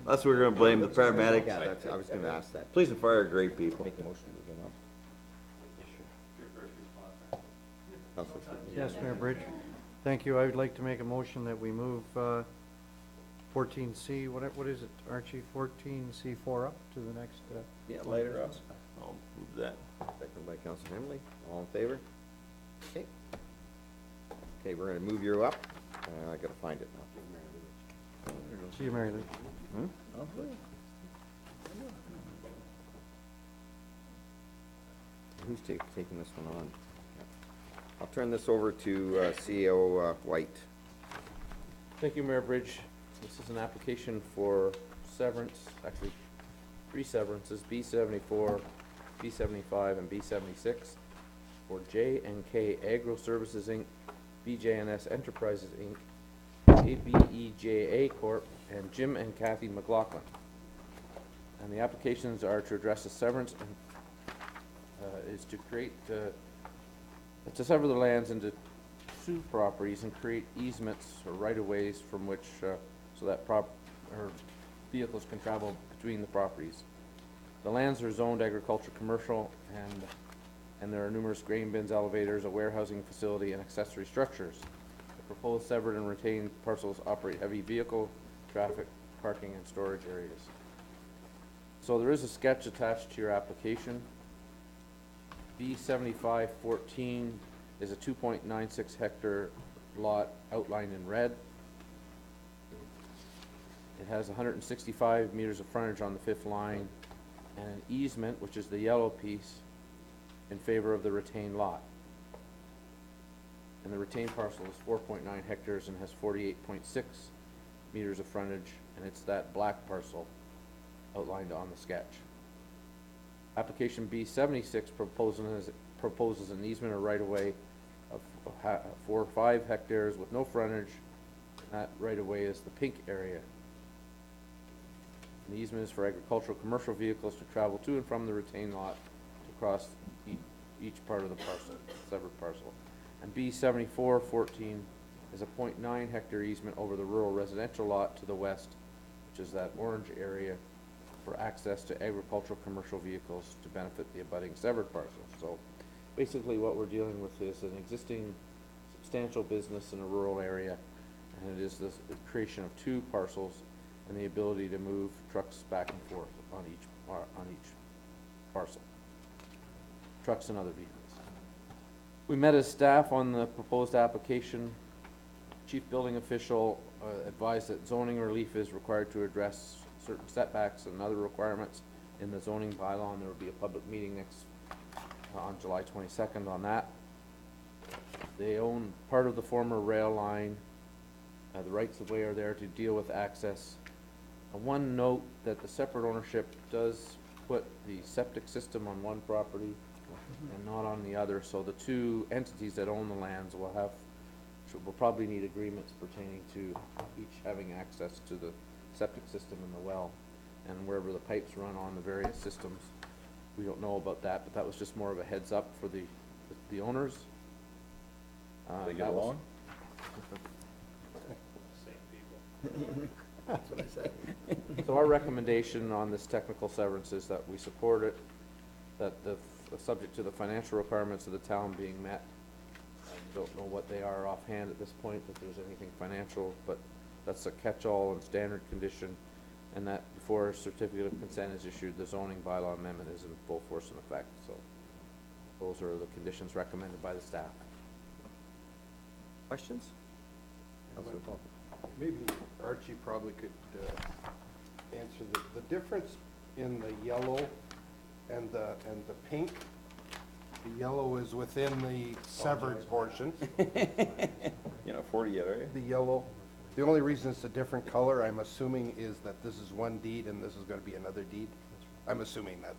That's we're gonna blame the paramedics. Yeah, that's, I was gonna ask that. Police and fire are great people. Make a motion to give them up. Yes, Mayor Bridge. Thank you. I would like to make a motion that we move 14C, what is it, Archie? 14C4 up to the next. Yeah, later up. I'll move that. Second by Councilor Hemley. All in favor? Okay. Okay, we're gonna move you up. I gotta find it now. See you, Mary Lou. Who's taking this one on? I'll turn this over to CEO White. Thank you, Mayor Bridge. This is an application for severance, actually 3 severances, B74, B75, and B76 for J&K Agro Services Inc., BJNS Enterprises Inc., ABEJA Corp., and Jim and Kathy McLaughlin. And the applications are to address the severance and is to create, to sever the lands into 2 properties and create easements or right-of-ways from which, so that vehicles can travel between the properties. The lands are zoned agriculture commercial, and there are numerous grain bins, elevators, a warehousing facility, and accessory structures. The proposed severed and retained parcels operate heavy vehicle traffic, parking, and storage areas. So there is a sketch attached to your application. B7514 is a 2.96 hectare lot outlined in red. It has 165 meters of frontage on the 5th line and an easement, which is the yellow piece, in favor of the retained lot. And the retained parcel is 4.9 hectares and has 48.6 meters of frontage, and it's that black parcel outlined on the sketch. Application B76 proposes an easement or right-of-way of 4 or 5 hectares with no frontage. That right-of-way is the pink area. And the easement is for agricultural commercial vehicles to travel to and from the retained lot to cross each part of the parcel, severed parcel. And B7414 is a 0.9 hectare easement over the rural residential lot to the west, which is that orange area, for access to agricultural commercial vehicles to benefit the abutting severed parcels. So basically what we're dealing with is an existing substantial business in a rural area, and it is the creation of 2 parcels and the ability to move trucks back and forth on each parcel, trucks and other vehicles. We met as staff on the proposed application. Chief building official advised that zoning relief is required to address certain setbacks and other requirements in the zoning bylaw, and there will be a public meeting on July 22nd on that. They own part of the former rail line. The rights of way are there to deal with access. One note that the separate ownership does put the septic system on one property and not on the other, so the 2 entities that own the lands will probably need agreements pertaining to each having access to the septic system and the well, and wherever the pipes run on the various systems. We don't know about that, but that was just more of a heads up for the owners. They get along? That's what I said. So our recommendation on this technical severance is that we support it, that subject to the financial requirements of the town being met. I don't know what they are offhand at this point, if there's anything financial, but that's a catch-all and standard condition, and that before a certificate of consent is issued, the zoning bylaw amendment is in full force and effect. So those are the conditions recommended by the staff. Questions? Maybe Archie probably could answer the difference in the yellow and the pink. The yellow is within the severed portion. You're not 40 yet, are you? The yellow. The only reason it's a different color, I'm assuming, is that this is one deed and this is going to be another deed. I'm assuming that.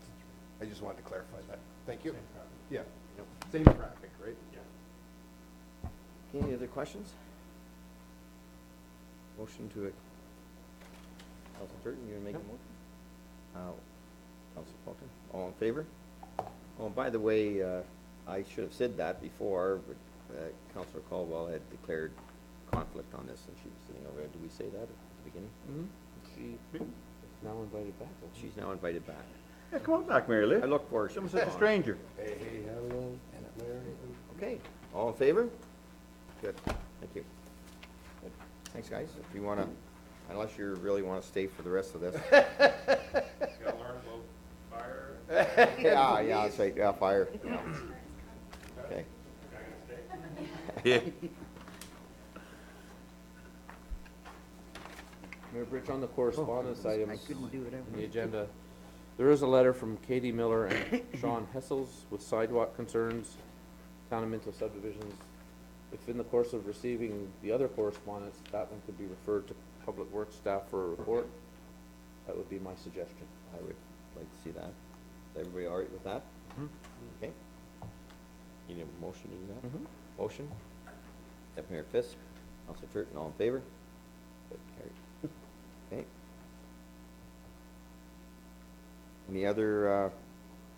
I just wanted to clarify that. Thank you. Yeah. Same traffic, right? Any other questions? Motion to it. Councilor Burton, you gonna make a motion? Councilor Fulton, all in favor? Oh, by the way, I should have said that before, but Councilor Caldwell had declared conflict on this, and she was sitting over there. Did we say that at the beginning? She is now invited back. She's now invited back. Yeah, come on back, Mary Lou. I look for her. Someone such a stranger. Hey, hello, Mary. Okay, all in favor? Good, thank you. Good. Thanks, guys. If you wanna, unless you really wanna stay for the rest of this. Yeah, that's right, yeah, fire. Yeah. Okay. Yeah. Mayor Bridge, on the correspondence items I couldn't do it on the agenda, there is a letter from Katie Miller and Sean Hessels with sidewalk concerns, Town of Minto subdivisions. If in the course of receiving the other correspondence, that one could be referred to Public Works staff for a report, that would be my suggestion. I would like to see that. Is everybody all right with that? Okay. You need a motion to do that? Motion? Deputy Mayor Fisk, Councilor Turton, all in favor? Good, carried. Okay. Any other,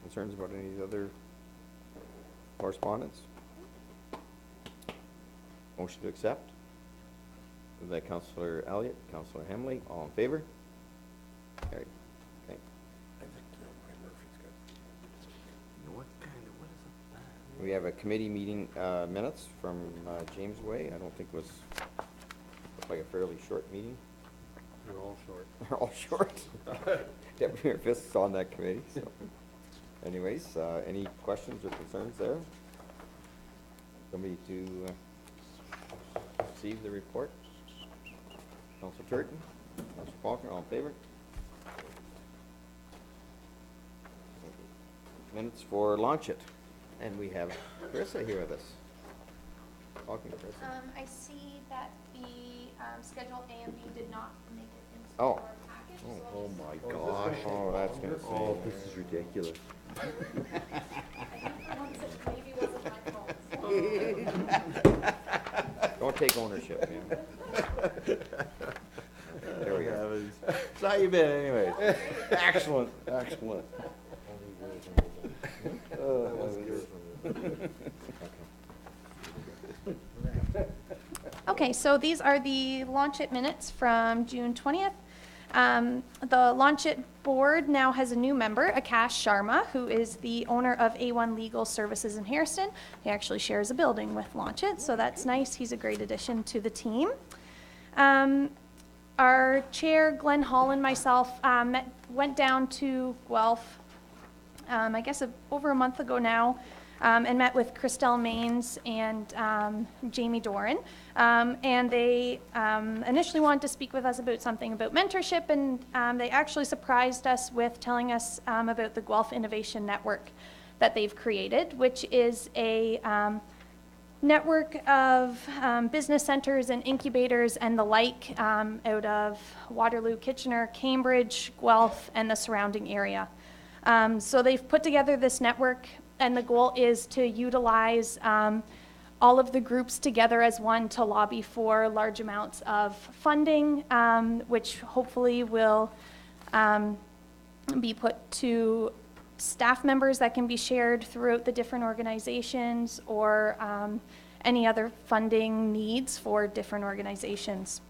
concerns about any other correspondence? Motion to accept? Moved by Councilor Elliott, Councilor Hemley, all in favor? Carried. Okay. We have a committee meeting, minutes from, James Way. I don't think it was, looked like a fairly short meeting. They're all short. They're all short. Deputy Mayor Fisk's on that committee, so. Anyways, any questions or concerns there? Somebody to, receive the report? Councilor Turton, Councilor Faulkner, all in favor? Minutes for Launch It, and we have Carissa here with us. Welcome, Carissa. I see that the Schedule A and B did not make it into Oh. our package. so Oh I'll my Oh, gosh. Oh, that's gonna Oh, say. this is ridiculous. just- I think for once it maybe wasn't my fault. Don't take ownership, man. There we go. It's not your bad anyways. Excellent, excellent. Okay, so these are the Launch It minutes from June 20th. The Launch It board now has a new member, Akash Sharma, who is the owner of A1 Legal Services in Hairston. He actually shares a building with Launch It, so that's nice. He's a great addition to the team. Our chair, Glenn Hall, and myself went down to Guelph, I guess over a month ago now, and met with Christelle Maines and Jamie Doran. And they initially wanted to speak with us about something about mentorship, and they actually surprised us with telling us about the Guelph Innovation Network that they've created, which is a network of business centers and incubators and the like out of Waterloo, Kitchener, Cambridge, Guelph, and the surrounding area. So they've put together this network, and the goal is to utilize all of the groups together as one to lobby for large amounts of funding, which hopefully will be put to staff members that can be shared throughout the different organizations, or any other funding needs for different organizations.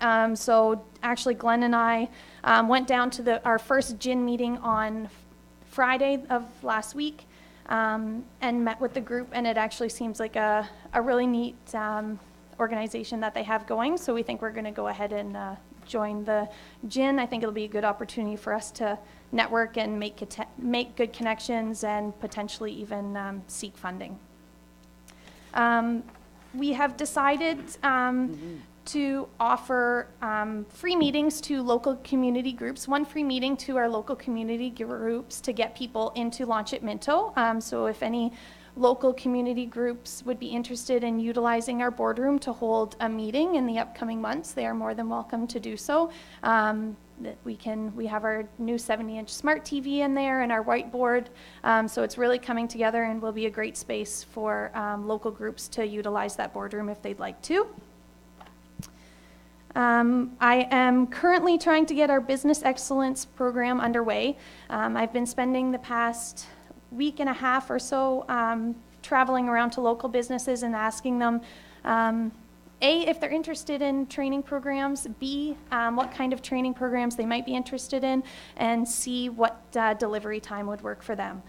So actually Glenn and I went down to our first GIN meeting on Friday of last week, and met with the group, and it actually seems like a really neat organization that they have going, so we think we're going to go ahead and join the GIN. I think it'll be a good opportunity for us to network and make good connections and potentially even seek funding. We have decided to offer free meetings to local community groups, one free meeting to our local community groups to get people into Launch It Minto. So if any local community groups would be interested in utilizing our boardroom to hold a meeting in the upcoming months, they are more than welcome to do so. We have our new 70-inch smart TV in there and our whiteboard, so it's really coming together and will be a great space for local groups to utilize that boardroom if they'd like to. I am currently trying to get our business excellence program underway. I've been spending the past week and a half or so traveling around to local businesses and asking them A, if they're interested in training programs, B, what kind of training programs they might be interested in, and C, what delivery time would work for them.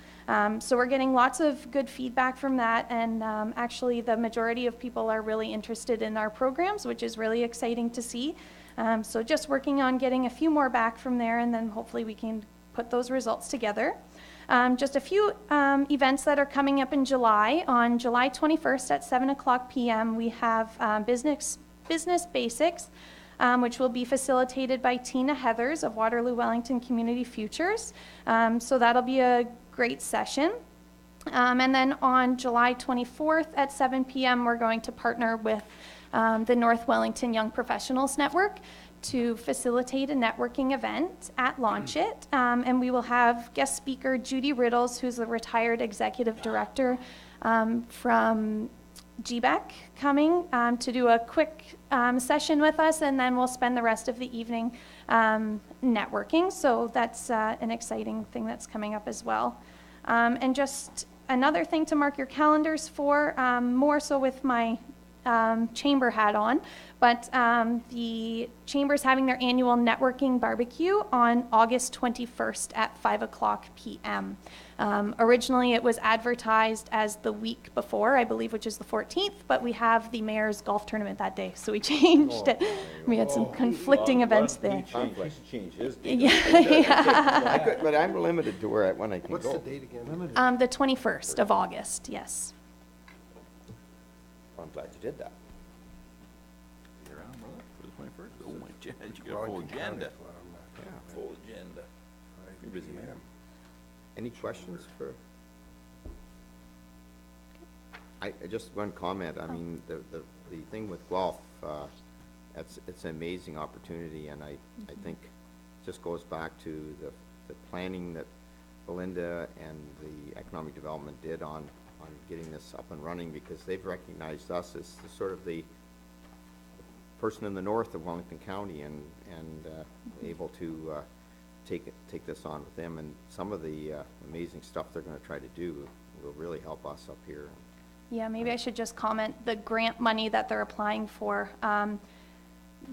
So we're getting lots of good feedback from that, and actually the majority of people are really interested in our programs, which is really exciting to see. So just working on getting a few more back from there, and then hopefully we can put those results together. Just a few events that are coming up in July. On July 21st at 7 o'clock p.m., we have Business Basics, which will be facilitated by Tina Heathers of Waterloo Wellington Community Futures. So that'll be a great session. And then on July 24th at 7 p.m., we're going to partner with the North Wellington Young Professionals Network to facilitate a networking event at Launch It. And we will have guest speaker Judy Riddles, who's the retired executive director from GBEC, coming to do a quick session with us, and then we'll spend the rest of the evening networking. So that's an exciting thing that's coming up as well. And just another thing to mark your calendars for, more so with my chamber hat on, but the chamber's having their annual networking barbecue on August 21st at 5 o'clock p.m. Originally it was advertised as the week before, I believe, which is the 14th, but we have the mayor's golf tournament that day, so we changed it. We had some conflicting events there. Change his date. Yeah. But I'm limited to when I can go. What's the date again? The 21st of August, yes. I'm glad you did that. You're on, brother, for the 21st. Oh, my God, you got a full agenda. Yeah. Full agenda. You're busy, man. Any questions for? Just one comment. I mean, the thing with Guelph, it's an amazing opportunity, and I think it just goes back to the planning that Belinda and the economic development did on getting this up and running, because they've recognized us as sort of the person in the north of Wellington County, and able to take this on with them, and some of the amazing stuff they're going to try to do will really help us up here. Yeah, maybe I should just comment, the grant money that they're applying for,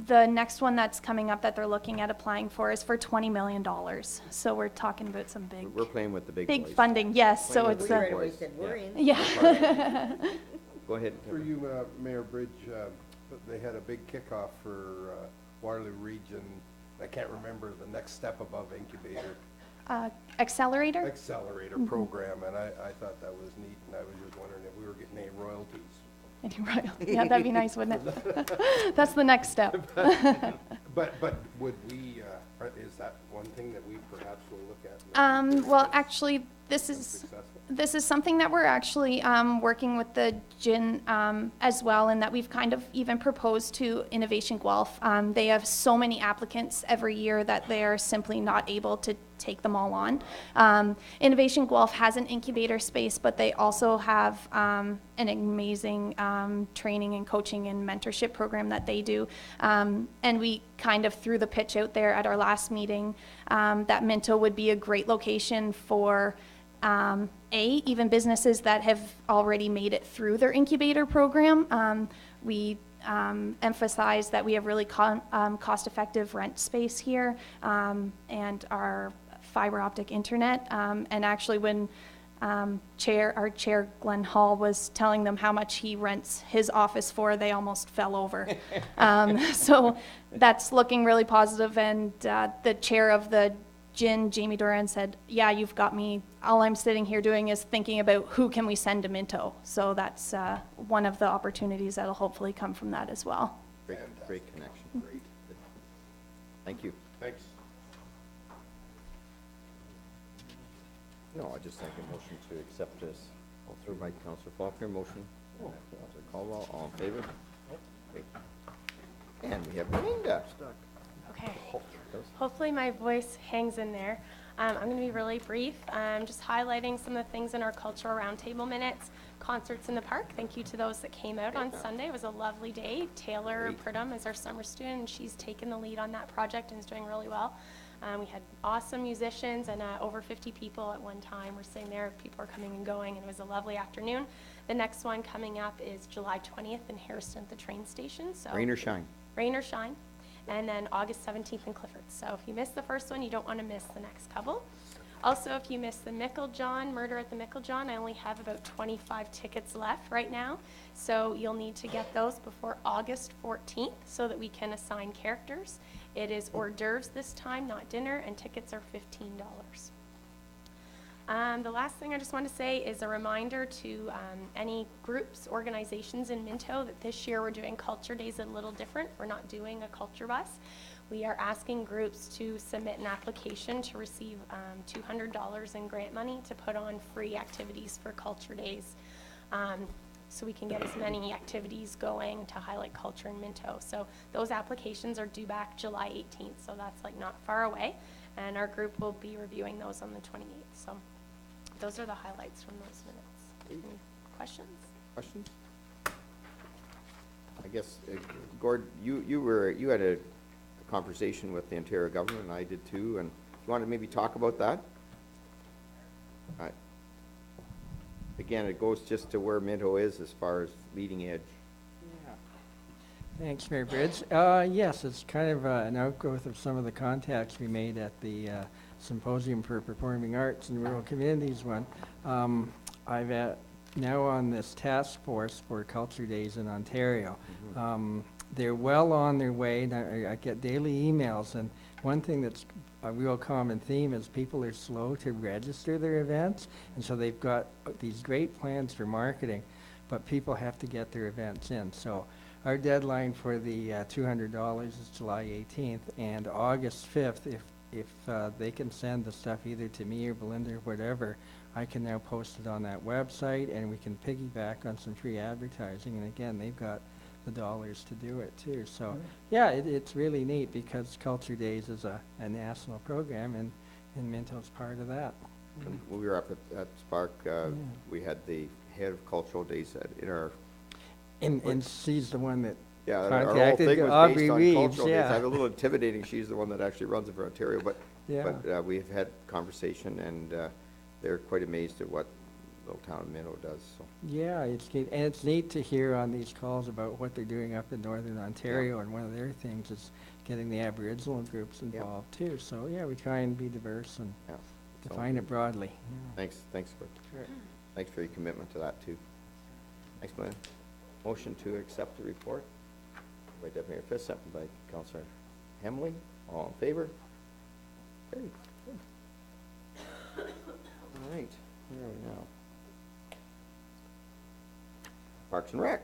the next one that's coming up that they're looking at applying for is for $20 million. So we're talking about some We're playing with the big big boys. funding, yes, so Playing with it's, the We big right away boys. said we're in. yeah. Go ahead. For you, Mayor Bridge, they had a big kickoff for Waterloo Region. I can't remember the next step above incubator. Accelerator? Accelerator program, and I thought that was neat, and I was just wondering if we were getting any royalties. Any royalty? Yeah, that'd be nice, wouldn't it? That's the next step. But would we, is that one thing that we perhaps will look at? Well, actually, this is Successful? something that we're actually working with the GIN as well, and that we've kind of even proposed to Innovation Guelph. They have so many applicants every year that they are simply not able to take them all on. Innovation Guelph has an incubator space, but they also have an amazing training and coaching and mentorship program that they do. And we kind of threw the pitch out there at our last meeting that Minto would be a great location for even businesses that have already made it through their incubator program. We emphasize that we have really cost-effective rent space here, and our fiber optic internet. And actually, when our chair Glenn Hall was telling them how much he rents his office for, they almost fell over. So that's looking really positive. And the chair of the GIN, Jamie Doran, said, yeah, you've got me. All I'm sitting here doing is thinking about who can we send to Minto. So that's one of the opportunities that'll hopefully come from that as well. Great connection. Great. Thank you. Thanks. No, I just think a motion to accept this. All through by Councillor Faulkner, motion. Councillor Caldwell, all in favor? Great. And we have Linda. Okay. Hopefully my voice hangs in there. I'm going to be really brief, just highlighting some of the things in our cultural roundtable minutes. Concerts in the park. Thank you to those that came out on Sunday. It was a lovely day. Taylor Pridham is our summer student, and she's taken the lead on that project and is doing really well. We had awesome musicians and over 50 people at one time were sitting there. People were coming and going, and it was a lovely afternoon. The next one coming up is July 20th in Harrison at the train station. So Rain or shine? rain or shine. And then August 17th in Clifford. So if you missed the first one, you don't want to miss the next couple. Also, if you missed the Meiklejohn, Murder at the Meiklejohn, I only have about 25 tickets left right now. So you'll need to get those before August 14th so that we can assign characters. It is hors d'oeuvres this time, not dinner, and tickets are $15. The last thing I just want to say is a reminder to any groups, organizations in Minto that this year we're doing Culture Days a little different. We're not doing a culture bus. We are asking groups to submit an application to receive $200 in grant money to put on free activities for Culture Days. So we can get as many activities going to highlight culture in Minto. So those applications are due back July 18th, so that's like not far away. And our group will be reviewing those on the 28th. So those are the highlights from those minutes. Any questions? Questions? I guess, Gord, you had a conversation with the Ontario government, and I did too, and you want to maybe talk about that? Again, it goes just to where Minto is as far as leading edge. Thanks, Mayor Bridge. Yes, it's kind of an outgrowth of some of the contacts we made at the Symposium for Performing Arts and Rural Communities one. I've now on this task force for Culture Days in Ontario. They're well on their way. I get daily emails, and one thing that's a real common theme is people are slow to register their events, and so they've got these great plans for marketing, but people have to get their events in. So our deadline for the $200 is July 18th, and August 5th, if they can send the stuff either to me or Belinda or whatever, I can now post it on that website, and we can piggyback on some free advertising. And again, they've got the dollars to do it too. So yeah, it's really neat because Culture Days is a national program, and Minto's part of that. When we were up at Spark, we had the head of Cultural Days in our... And she's the one that Yeah, our whole contacted thing was Aubrey based on Reeves, Cultural Days. yeah. I'm a little intimidating. She's the one that actually runs it for Ontario, but Yeah. we've had conversation, and they're quite amazed at what little town of Minto does. So Yeah, it's neat, and it's neat to hear on these calls about what they're doing up in Northern Ontario, and one of their things is getting the Aboriginal groups involved too. So yeah, we try and be diverse and yeah, define it broadly. Thanks for your commitment to that too. Thanks, Glenn. Motion to accept the report by Deputy Mayor Fisk, seconded by Councillor Hemley. All in favor? Carried. Good. All right, where are we now? Parks and Rec.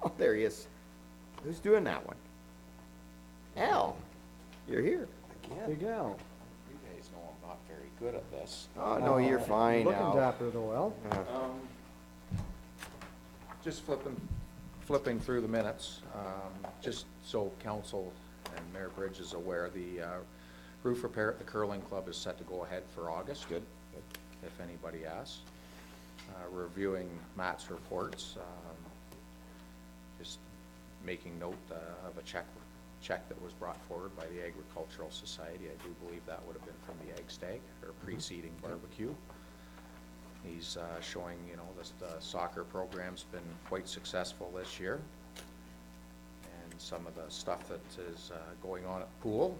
Oh, there he is. Who's doing that one? Al, you're here. Big Al. You guys know I'm not very good at this. Oh, no, you're fine, Looking Al. dapper though, Al. Just flipping through the minutes, just so council and Mayor Bridge is aware, the roof repair at the curling club is set to go ahead for August. Good. If anybody asks. Reviewing Matt's reports, just making note of a check that was brought forward by the Agricultural Society. I do believe that would have been from the Egg Stag, or preceding barbecue. He's showing, the soccer program's been quite successful this year. And some of the stuff that is going on at pool.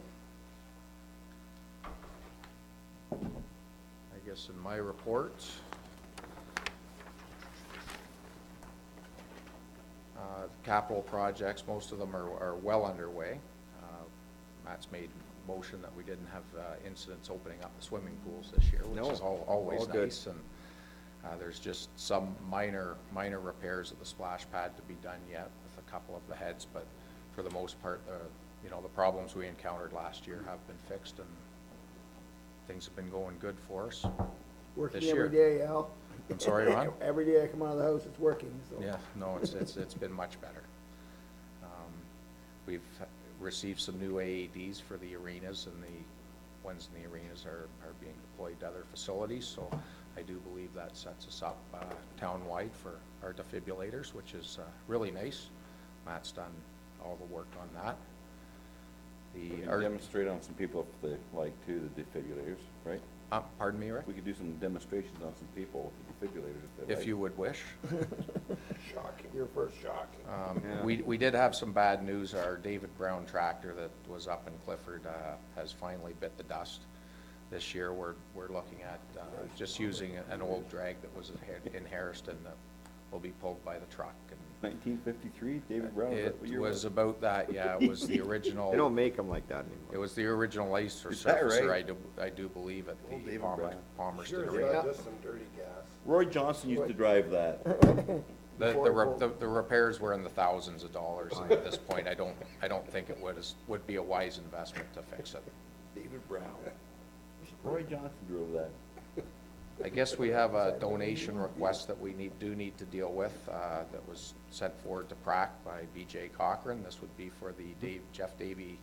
I guess in my report, capital projects, most of them are well underway. Matt's made motion that we didn't have incidents opening up the swimming pools this year, which is always all good. nice. And there's just some minor repairs at the splash pad to be done yet with a couple of the heads, but for the most part, the problems we encountered last year have been fixed, and things have been going good for us. Working this every year. day, Al. I'm sorry, Ron? Every day I come out of the house, it's working, so. Yeah, no, it's been much better. We've received some new AEDs for the arenas, and the ones in the arenas are being deployed to other facilities, so I do believe that sets us up town-wide for our defibrillators, which is really nice. Matt's done all the work on that. We the, can demonstrate on some people if they like to, the defibrillators, right? pardon me, Rick? We could do some demonstrations on some people with the defibrillators if they like. If you would wish. Shocking, your first shocking. Yeah. We did have some bad news. Our David Brown tractor that was up in Clifford has finally bit the dust. This year, we're looking at just using an old drag that was in Harriston that will be pulled by the truck. And 1953, David Brown, is that what it year was about that, yeah, it was the They don't original, make them like that anymore. it was the original ice or Is that surfacer, right? I do believe, at Old the David Brown. Palmerston Sure, Arena. it's just some dirty gas. Roy Johnson used to drive that. The repairs were in the thousands of dollars, and at this point, I don't think it would be a wise investment to fix it. David Brown. Roy Johnson drove that. I guess we have a donation request that we do need to deal with, that was sent forward to PrAC by BJ Cochran. This would be for the Jeff Davy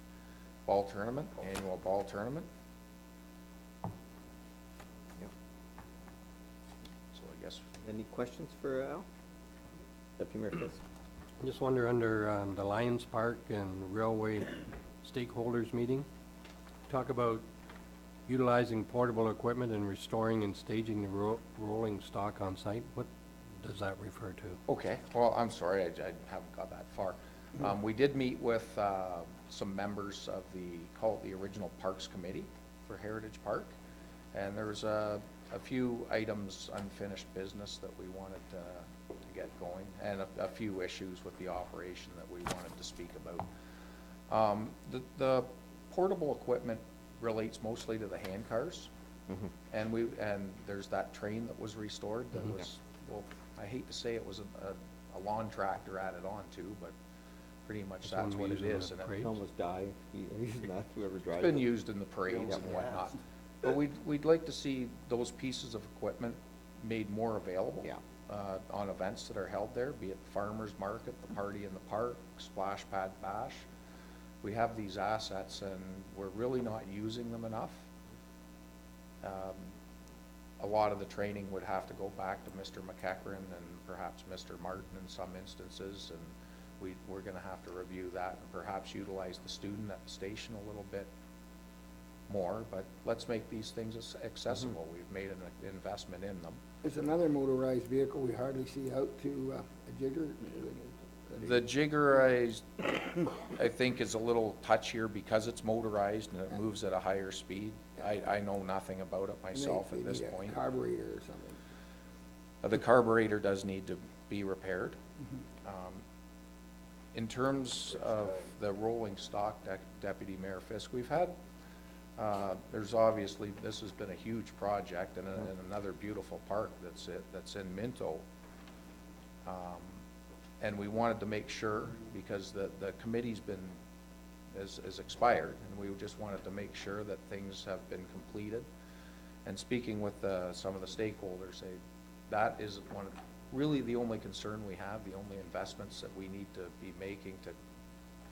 Ball Tournament, annual ball tournament. Yep. So I guess, Any questions for Al? Deputy Mayor Fisk? I just wonder, under the Lions Park and Railway Stakeholders Meeting, talk about utilizing portable equipment and restoring and staging the rolling stock on site. What does that refer to? okay, well, I'm sorry, I haven't got that far. We did meet with some members of call it the original Parks Committee for Heritage Park, and there was a few items, unfinished business that we wanted to get going, and a few issues with the operation that we wanted to speak about. The portable equipment relates mostly to the hand cars. And there's that train that was restored that was, well, I hate to say it was a lawn tractor added on to, but pretty much That's one that's we what it use in is. the And parade. It almost die, using that, whoever drives it's been it. used in the parades and whatnot. But we'd like to see those pieces of equipment made more available. Yeah. On events that are held there, be it the farmer's market, the party in the park, splash pad bash. We have these assets and we're really not using them enough. A lot of the training would have to go back to Mr. McEachran and perhaps Mr. Martin in some instances, and we're gonna have to review that and perhaps utilize the student at the station a little bit more, but let's make these things accessible. We've made an investment in them. There's another motorized vehicle we hardly see out to a jigger. The jigger, I think, is a little touchier because it's motorized and it moves at a higher speed. I know nothing about it myself at this Maybe a point. carburetor or something. The carburetor does need to be repaired. In terms of the rolling stock, Deputy Mayor Fisk, we've had, there's obviously, this has been a huge project and another beautiful park that's in Minto. And we wanted to make sure, because the committee's is expired, and we just wanted to make sure that things have been completed. And speaking with some of the stakeholders, that is really the only concern we have, the only investments that we need to be making to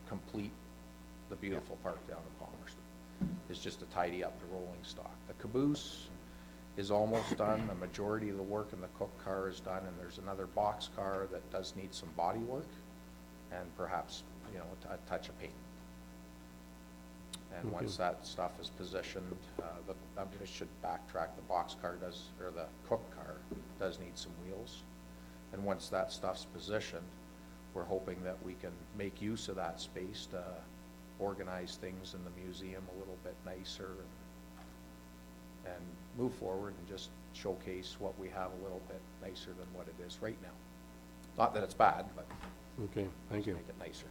complete the beautiful park down in Palmerston, is just to tidy up the rolling stock. The caboose is almost done. The majority of the work in the cook car is done, and there's another box car that does need some body work and perhaps, a touch of paint. And once that stuff is positioned, I should backtrack, the box car or the cook car does need some wheels. And once that stuff's positioned, we're hoping that we can make use of that space to organize things in the museum a little bit nicer and move forward and just showcase what we have a little bit nicer than what it is right now. Not that it's bad, but Okay, thank you. make it nicer.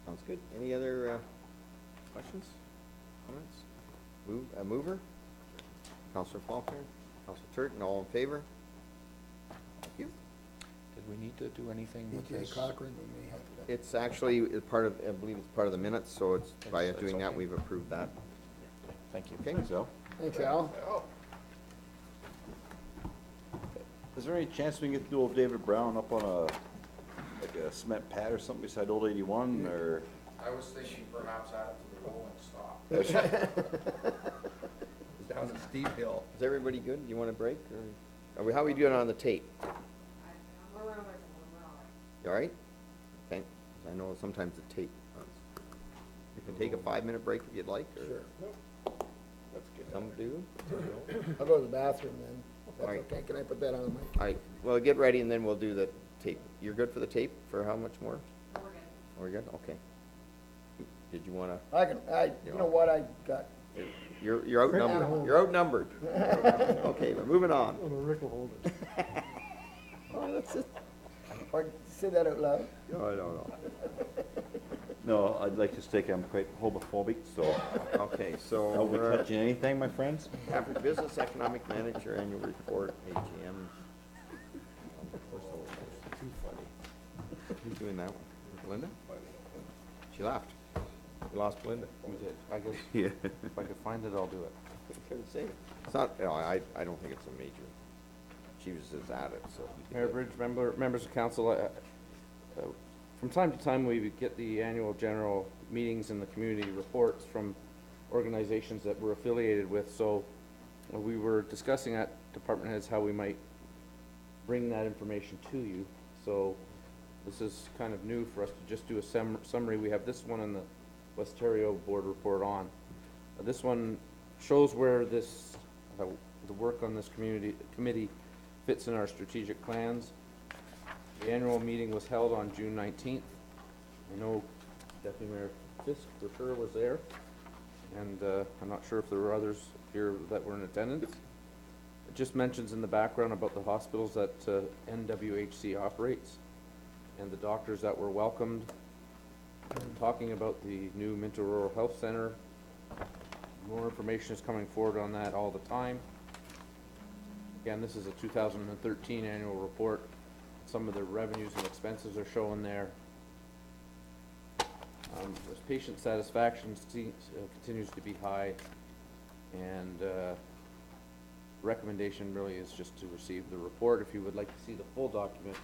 Sounds good. Any other questions, comments? Mover? Counselor Faulkner, Counselor Turton, all in favor? Thank you. Did we need to do anything with BJ this? Cochran, we may have to. It's actually part of, I believe it's part of the minutes, so it's, by It's doing that, okay. we've approved that. Thank you. Okay. So, Thanks, Al. is there any chance we can get the old David Brown up on like a cement pad or something beside Old 81, or? I was thinking perhaps add it to the rolling stock. Down a steep hill. Is everybody good? You want a break, or how are we doing on the tape? You all right? Okay. I know sometimes the tape, you can take a 5-minute break if you'd like, or Sure. some do. I'll go to the bathroom then. If that's Alright. okay, can I put that on my? All right, well, get ready and then we'll do the tape. You're good for the tape for how much more? We're good, okay. Did you wanna, You know what, I got, you're outnumbered, you're outnumbered. Okay, we're moving on. Rick will hold it. Oh, that's it. or say that out loud. No, I don't know. No, I'd like to state I'm quite homophobic, so Okay, so, I'll be touching anything, my friends. Average Business Economic Manager Annual Report, AGM. Too funny. Who's doing that one? Linda? She laughed. We lost Linda. We did. I guess, Yeah. if I could find it, I'll do it. Couldn't say it. It's not, no, I don't think it's a major. She was just at it, so. you can Mayor get- Bridge, members of council, from time to time, we would get the annual general meetings and the community reports from organizations that we're affiliated with, so we were discussing at department heads how we might bring that information to you. So this is kind of new for us to just do a summary. We have this one in the West Ontario Board Report on. This one shows where this, the work on this committee fits in our strategic plans. The annual meeting was held on June 19th. I know Deputy Mayor Fisk for sure was there, and I'm not sure if there were others here that were in attendance. It just mentions in the background about the hospitals that NWHC operates and the doctors that were welcomed, talking about the new Minto Rural Health Center. More information is coming forward on that all the time. Again, this is a 2013 annual report. Some of the revenues and expenses are shown there. There's patient satisfaction continues to be high, and recommendation really is just to receive the report. If you would like to see the full document,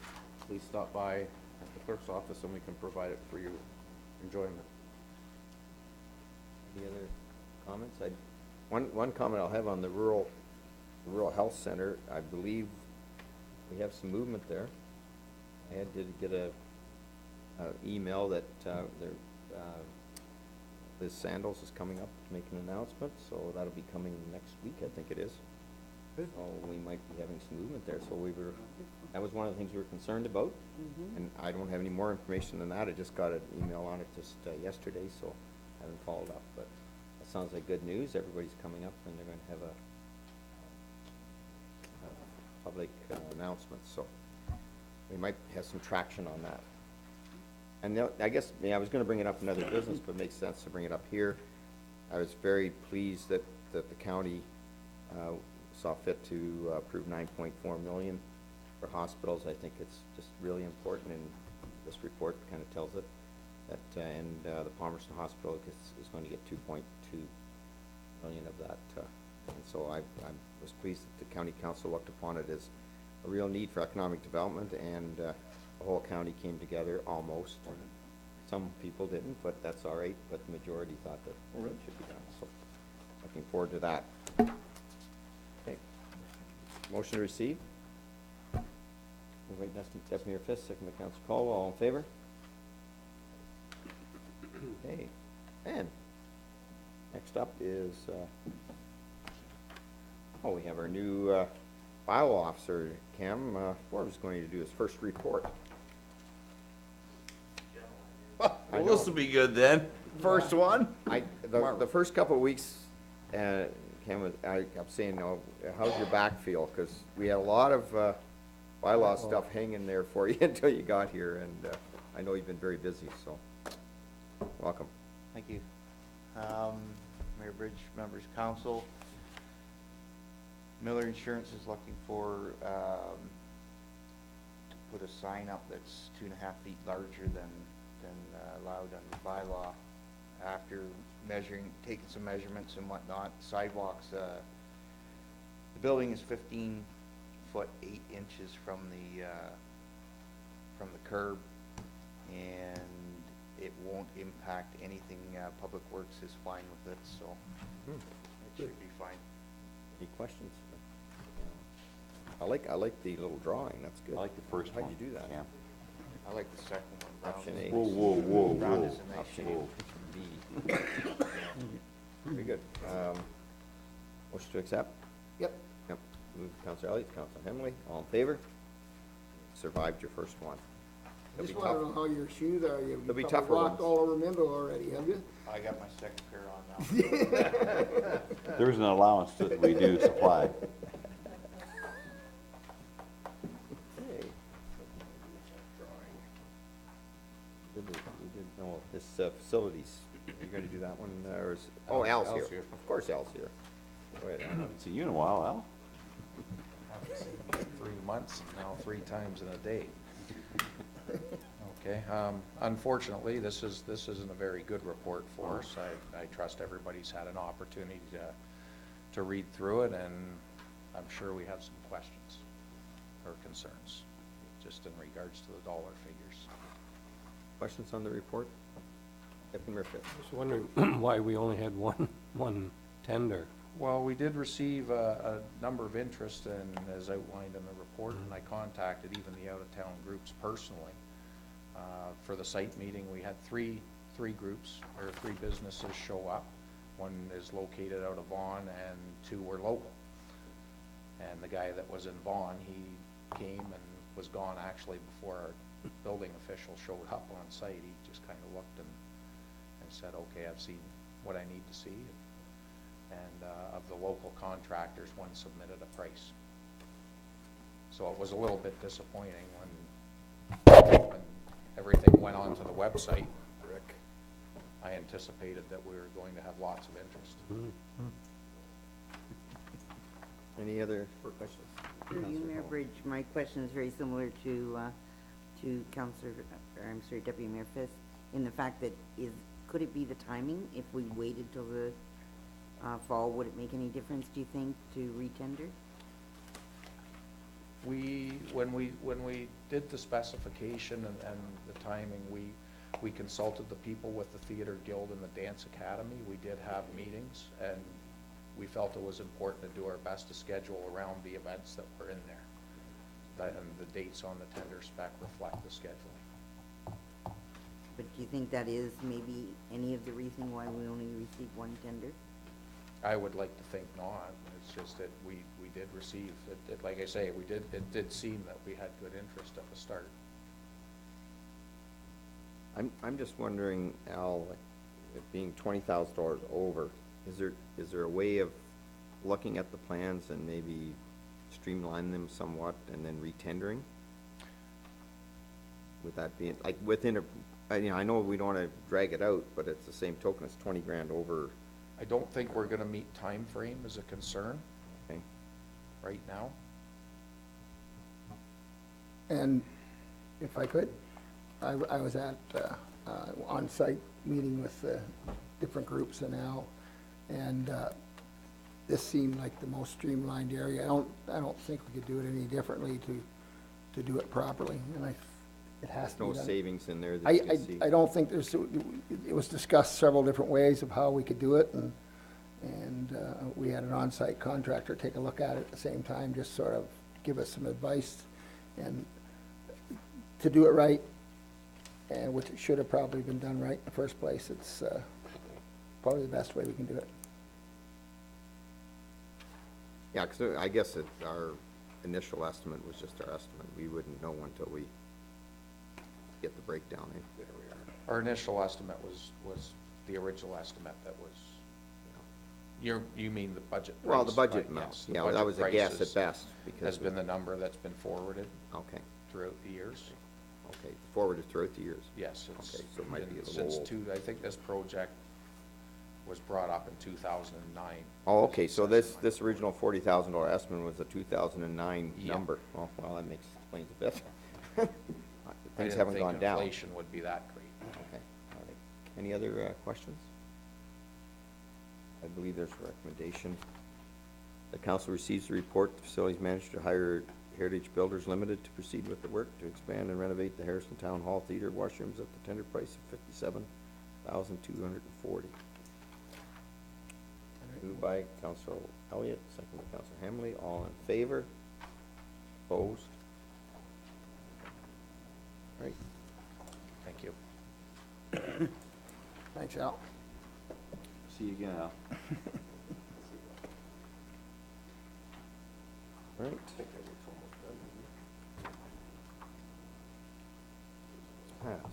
please stop by at the clerk's office and we can provide it for your enjoyment. Any other comments? One comment I'll have on the Rural Health Center, I believe we have some movement there. I did get a email that Liz Sandals is coming up to make an announcement, so that'll be coming next week, I think it is. So we might be having some movement there, so that was one of the things we were concerned about. And I don't have any more information than that, I just got an email on it just yesterday, so I haven't followed up, but that sounds like good news. Everybody's coming up and they're gonna have a public announcement, so we might have some traction on that. And I guess, I was gonna bring it up in other business, but it makes sense to bring it up here. I was very pleased that the county saw fit to approve 9.4 million for hospitals. I think it's just really important, and this report kind of tells it, that, and the Palmerston Hospital is going to get 2.2 million of that. And so I was pleased that the county council looked upon it as a real need for economic development, and the whole county came together almost. Some people didn't, but that's all right, but the majority thought that it should be done, so looking forward to that. Okay. Motion to receive. Moved by Deputy Mayor Fisk, second by Councilor Caldwell, all in favor? Okay, and next up is, we have our new bylaw officer, Cam Forbes, is going to do his first report. I Well, know. this will be good then. First one. The first couple of weeks, Cam, I kept saying, how's your back feel? Because we had a lot of bylaw stuff hanging there for you until you got here, and I know you've been very busy, so welcome. Thank you. Mayor Bridge, members of council. Miller Insurance is looking for, to put a sign up that's 2.5 feet larger than allowed under bylaw. After taking some measurements and whatnot, sidewalks, the building is 15 foot 8 inches from the curb, and it won't impact anything. Public Works is fine with it, so it should be fine. Any questions? I like the little drawing, that's good. I like the first one. How'd you do that? Yeah. I like the second one. Brown Option is- A. Whoa, whoa, whoa, Brown whoa. is a nice Option shade. B. Very good. Motion to accept? Yep. Yep. Moved Counselor Elliott, Counselor Hemley, all in favor? Survived your first one. It'll Just be wanna tough. know how your shoes are. You've There'll be probably tougher walked ones. all over Minto already, have you? I got my second pair on now. There's an allowance that we do supply. Okay. We did know this facilities, are you gonna do that one, or is, oh, Al's Al's here. here. Of course Al's here. Go ahead, Al. Haven't seen you in a while, Al. Haven't seen you in 3 months and now 3 times in a day. Okay, unfortunately, this isn't a very good report for us. I trust everybody's had an opportunity to read through it, and I'm sure we have some questions or concerns, just in regards to the dollar figures. Questions on the report? Deputy Mayor Fisk. Just wondering why we only had one tender. Well, we did receive a number of interest, and as outlined in the report, and I contacted even the out-of-town groups personally. For the site meeting, we had three groups, or 3 businesses show up. One is located out of Vaughan, and 2 were local. And the guy that was in Vaughan, he came and was gone actually before our building official showed up on site. He just kind of looked and said, okay, I've seen what I need to see. And of the local contractors, one submitted a price. So it was a little bit disappointing when everything went onto the website. Rick, I anticipated that we were going to have lots of interest. Any other questions? Through you, Mayor Bridge, my question is very similar to Councillor, or I'm sorry, Deputy Mayor Fisk, in the fact that could it be the timing? If we waited till the fall, would it make any difference, do you think, to retender? When we did the specification and the timing, we consulted the people with the Theater Guild and the Dance Academy. We did have meetings, and we felt it was important to do our best to schedule around the events that were in there. And the dates on the tender spec reflect the scheduling. But do you think that is maybe any of the reason why we only received one tender? I would like to think not. It's just that we did receive, like I say, it did seem that we had good interest at the start. I'm just wondering, Al, like, it being $20,000 over, is there a way of looking at the plans and maybe streamline them somewhat and then retendering? Would that be, like, within I know we don't wanna drag it out, but it's the same token, it's 20 grand over. I don't think we're gonna meet time frame as a concern Okay. right now. And if I could, I was at on-site meeting with different groups and Al, and this seemed like the most streamlined area. I don't think we could do it any differently to do it properly, and it has to be No done. savings in there that you can see. I don't think it was discussed several different ways of how we could do it, and we had an on-site contractor take a look at it at the same time, just sort of give us some advice, and to do it right, and which it should have probably been done right in the first place. It's probably the best way we can do it. Yeah, 'cause I guess our initial estimate was just our estimate. We wouldn't know until we get the breakdown in. There we are. Our initial estimate was the original estimate that was, you mean the budget price? Well, the budget right, amount, yes. The yeah, budget that was a price guess is- at best, because. Has been the number that's been forwarded Okay, throughout the years. okay, forwarded throughout the years. Yes, it's. Okay, so it might be a been little since old. I think this project was brought up in 2009. Oh, okay, so this original $40,000 estimate was a 2009 Yeah. number. Oh, well, that explains a bit. I Things didn't haven't think gone down. inflation would be that great. Okay, all right. Any other questions? I believe there's a recommendation. The council receives the report, the facilities manager to hire Heritage Builders Limited to proceed with the work to expand and renovate the Harrison Town Hall Theater washrooms at the tender price of $57,240. Moved by Council Elliott, second by Council Hamley, all in favor? Opposed? All right, Thanks, Al. See you again, Al. All right. Passed.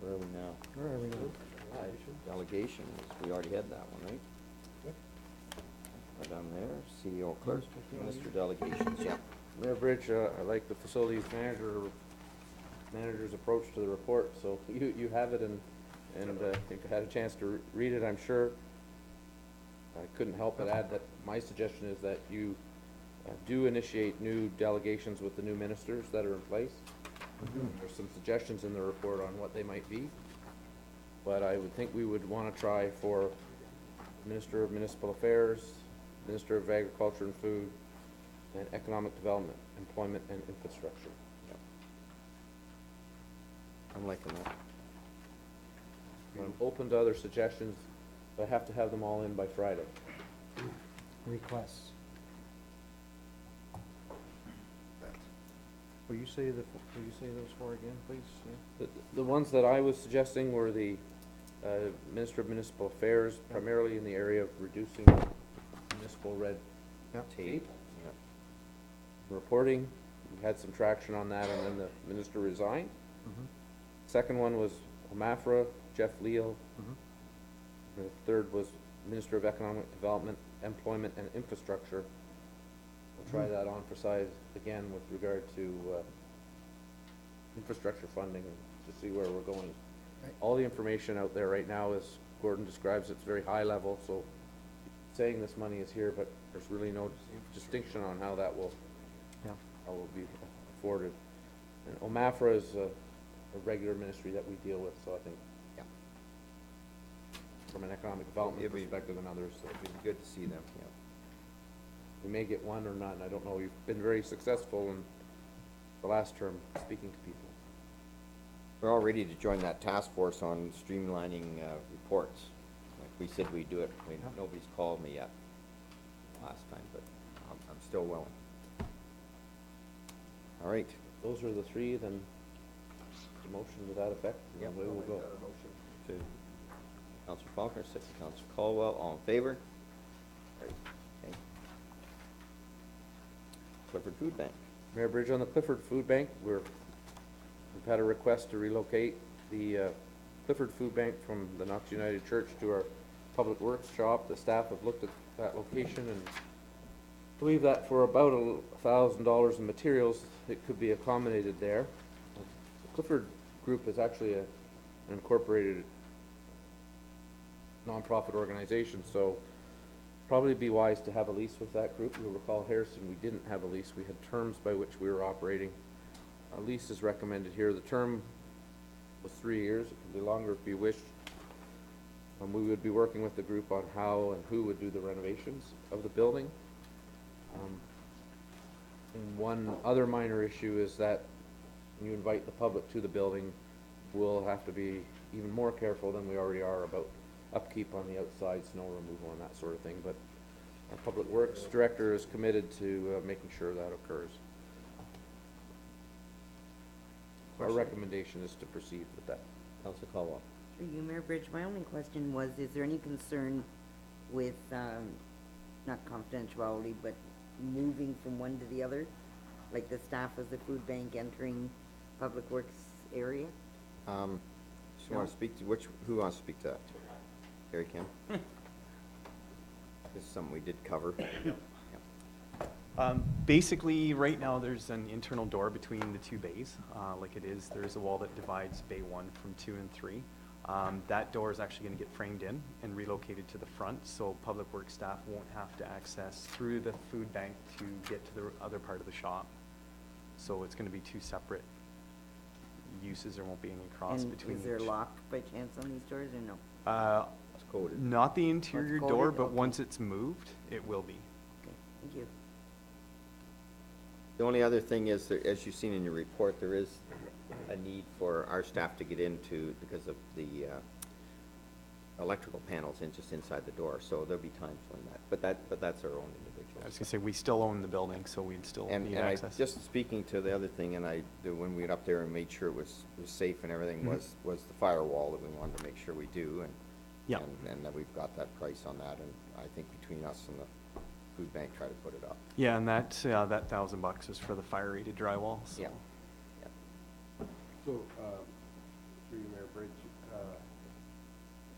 Where are we now? Where are we now? Delegations, we already had that one, right? Right down there, CEO clerk, minister delegations, yeah. Mayor Bridge, I like the facilities manager's approach to the report, so you have it and if you had a chance to read it, I'm sure. I couldn't help but add that my suggestion is that you do initiate new delegations with the new ministers that are in place. There's some suggestions in the report on what they might be, but I would think we would want to try for Minister of Municipal Affairs, Minister of Agriculture and Food, and Economic Development, Employment and Infrastructure. I'm liking that. I'm open to other suggestions, but I have to have them all in by Friday. Requests. Will you say those four again, please? The ones that I was suggesting were the Minister of Municipal Affairs, primarily in the area of reducing municipal red tape. Yep. Reporting, we had some traction on that, and then the minister resigned. Second one was OMAFRA, Jeff Leal. The third was Minister of Economic Development, Employment and Infrastructure. We'll try that on for size again with regard to infrastructure funding to see where we're going. Right. All the information out there right now, as Gordon describes, it's very high level, so saying this money is here, but there's really no distinction on how that will, how will be afforded. And OMAFRA is a regular ministry that we deal with, so I think from an economic development It'd be- perspective and others, so It'd be good to see them, yeah. we may get one or none, I don't know. We've been very successful in the last term speaking to people. We're all ready to join that task force on streamlining reports. Like we said we'd do it. Nobody's called me yet last time, but I'm still willing. All right. Those are the three, then the motion to that effect, and away we'll go. To Councilor Faulkner, second Councilor Caldwell, all in favor? Carried. Okay. Clifford Food Bank. Mayor Bridge, on the Clifford Food Bank, we've had a request to relocate the Clifford Food Bank from the Knox United Church to our Public Works shop. The staff have looked at that location and believe that for about $1,000 in materials, it could be accommodated there. The Clifford Group is actually an incorporated nonprofit organization, so probably be wise to have a lease with that group. You'll recall Harrison, we didn't have a lease. We had terms by which we were operating. A lease is recommended here. The term was 3 years. It can be longer if you wish. We would be working with the group on how and who would do the renovations of the building. And one other minor issue is that when you invite the public to the building, we'll have to be even more careful than we already are about upkeep on the outside, snow removal and that sort of thing. But our Public Works Director is committed to making sure that occurs. Our recommendation is to proceed with that. Councilor Caldwell. Through you, Mayor Bridge, my only question was, is there any concern with, not confidentiality, but moving from one to the other? Like the staff of the food bank entering Public Works area? Just want to speak to, who wants to speak to that? Gary Kim? This is something we did cover. Basically, right now, there's an internal door between the two bays. Like it is, there is a wall that divides Bay 1 from 2 and 3. That door is actually going to get framed in and relocated to the front, so Public Works staff won't have to access through the food bank to get to the other part of the shop. So it's going to be two separate uses. There won't be any cross between And is there each. lock by chance on these doors, or no? It's coded. Not the interior It's door, coded? but Okay. once it's moved, it will be. Okay, thank you. The only other thing is, that, as you've seen in your report, there is a need for our staff to get into, because of the electrical panels in, just inside the door, so there'll be times when that, but that's our own individual. I was gonna say, we still own the building, so we'd still And, need and I, access. just speaking to the other thing, and when we went up there and made sure it was safe and everything, Mhm. was the firewall that we wanted to make sure we do, and Yeah. and that we've got that price on that, and I think between us and the food bank, try to put it up. Yeah, and that $1,000 is for the fire-rated drywall, so. Yeah. So, through you, Mayor Bridge,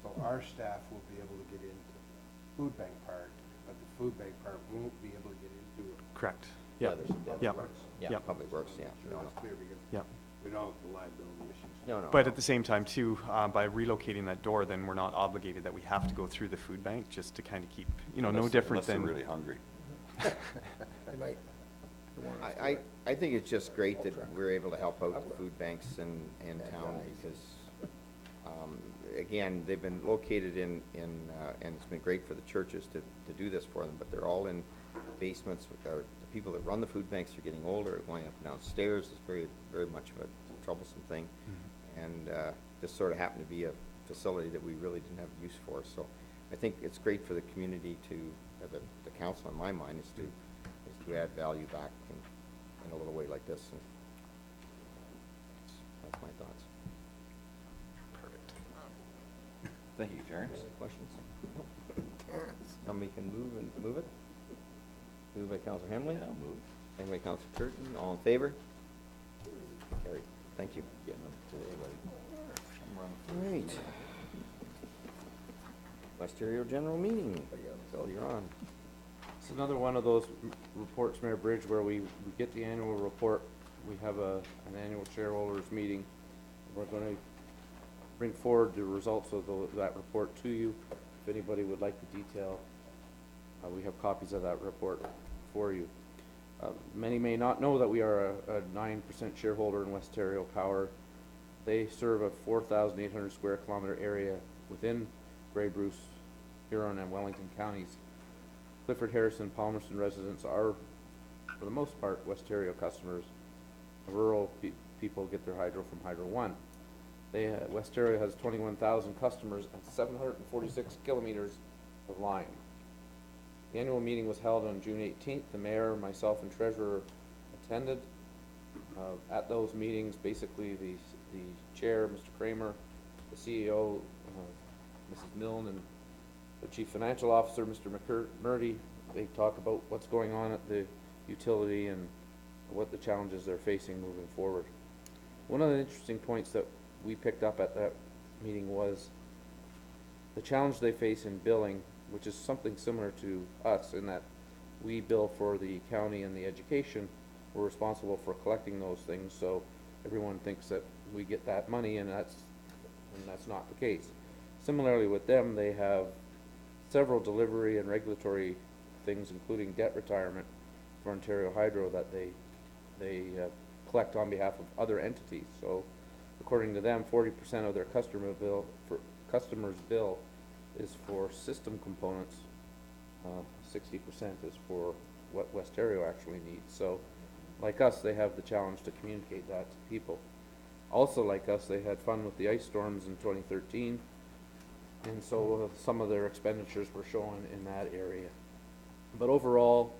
so our staff will be able to get into the food bank part, but the food bank part won't be able to get into it. Correct. Yeah. There's- Yeah. Yeah, Yeah. Public Works, yeah. So that's clear, because Yeah. we don't have the liability issues. No. But at the same time too, by relocating that door, then we're not obligated that we have to go through the food bank, just to kind of keep, no different than. Unless they're really hungry. They might. I think it's just great that we're able to help out the food banks in town, because, again, they've been located in, and it's been great for the churches to do this for them, but they're all in basements. The people that run the food banks are getting older, going up and down stairs is very, very much of a troublesome thing. And this sort of happened to be a facility that we really didn't have use for, so I think it's great for the community to, the council in my mind, is to add value back in a little way like this, and that's my thoughts. Thank you, Terrence. Any questions? Somebody can move it? Moved by Councilor Hemley? Yeah, I'll move. Second by Councilor Turton, all in favor? Carried, thank you. Getting up today, buddy. All right. Westerio General Meeting, Phil, you're on. It's another one of those reports, Mayor Bridge, where we get the annual report, we have an annual shareholders meeting. We're gonna bring forward the results of that report to you. If anybody would like the detail, we have copies of that report for you. Many may not know that we are a 9% shareholder in Westerio Power. They serve a 4,800 square kilometer area within Grey Bruce, Huron, and Wellington counties. Clifford, Harrison, Palmerston residents are, for the most part, Westerio customers. Rural people get their hydro from Hydro One. Westerio has 21,000 customers and 746 kilometers of line. The annual meeting was held on June 18th. The mayor, myself, and treasurer attended. At those meetings, basically the chair, Mr. Kramer, the CEO, Mrs. Milne, and the chief financial officer, Mr. McMurdy, they talk about what's going on at the utility and what the challenges they're facing moving forward. One of the interesting points that we picked up at that meeting was the challenge they face in billing, which is something similar to us in that we bill for the county and the education. We're responsible for collecting those things, so everyone thinks that we get that money, and that's not the case. Similarly with them, they have several delivery and regulatory things, including debt retirement for Ontario Hydro, that they collect on behalf of other entities. So according to them, 40% of their customers' bill is for system components. 60% is for what Westerio actually needs. So like us, they have the challenge to communicate that to people. Also like us, they had fun with the ice storms in 2013, and so some of their expenditures were shown in that area. But overall,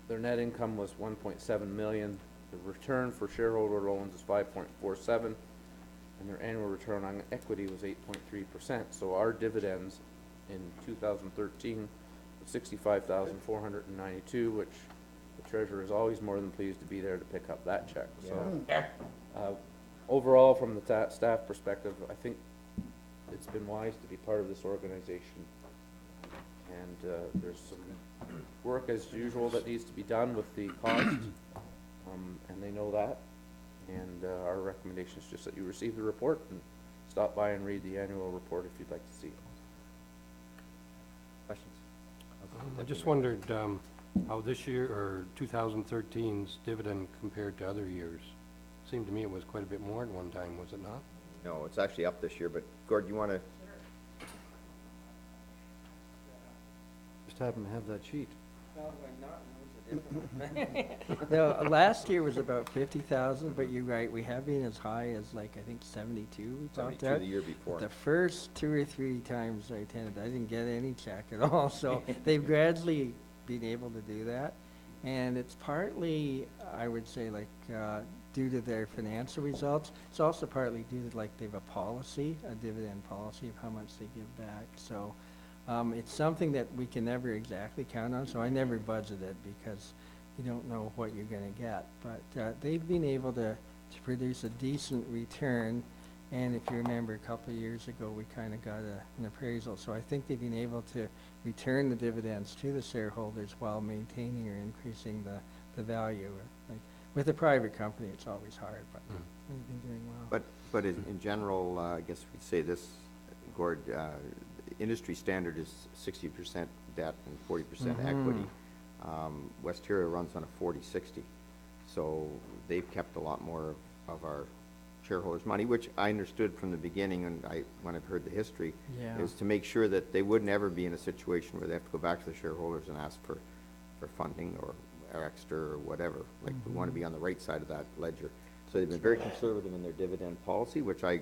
their net income was 1.7 million. The return for shareholder loans is 5.47, and their annual return on equity was 8.3%. So our dividends in 2013 was 65,492, which the treasurer is always more than pleased to be there to pick up that check. So overall, from the staff perspective, I think it's been wise to be part of this organization. And there's some work as usual that needs to be done with the cost, and they know that. And our recommendation is just that you receive the report and stop by and read the annual report if you'd like to see it. Questions? I just wondered how this year, or 2013's dividend compared to other years. Seemed to me it was quite a bit more at one time, was it not? No, it's actually up this year, but Gord, you want to? Just happen to have that sheet. No, I'm not, no, No, last year was about 50,000, but you're right, we have been as high as like, I think 72 we talked 72 about. the year before. The first 2 or 3 times I attended, I didn't get any check at all, so they've gradually been able to do that. And it's partly, I would say, like, due to their financial results. It's also partly due to, like, they have a policy, a dividend policy of how much they give back. So it's something that we can never exactly count on, so I never budget it because you don't know what you're gonna get. But they've been able to produce a decent return. And if you remember, a couple of years ago, we kind of got an appraisal. So I think they've been able to return the dividends to the shareholders while maintaining or increasing the value. Like, with a private company, it's always hard, but they've been doing well. But in general, I guess we'd say this, Gord, industry standard is 60% debt and 40% equity. Westeria runs on a 40-60. So they've kept a lot more of our shareholders' money, which I understood from the beginning, and when I've heard the history, is to make sure that they would never be in a situation where they have to go back to the shareholders and ask for funding or extra or whatever. Like, we want to be on the right side of that ledger. So they've been very conservative in their dividend policy, which I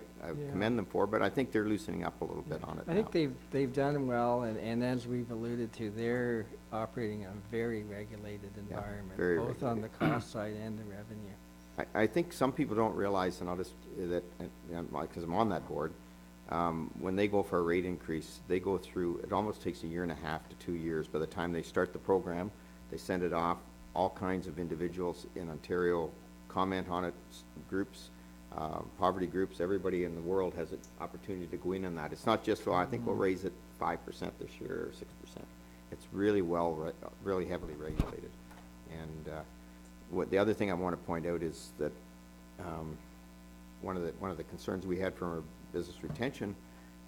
commend them for, but I think they're loosening up a little bit on it now. I think they've done well, and as we've alluded to, they're operating in a very regulated environment, very both on the cost side and the revenue. I think some people don't realize, and I'll just, because I'm on that board, when they go for a rate increase, they go through, it almost takes 1.5 years to 2 years. By the time they start the program, they send it off. All kinds of individuals in Ontario comment on it, groups, poverty groups, everybody in the world has an opportunity to go in on that. It's not just, I think we'll raise it 5% this year or 6%. It's really really heavily regulated. And the other thing I want to point out is that one of the concerns we had from our business retention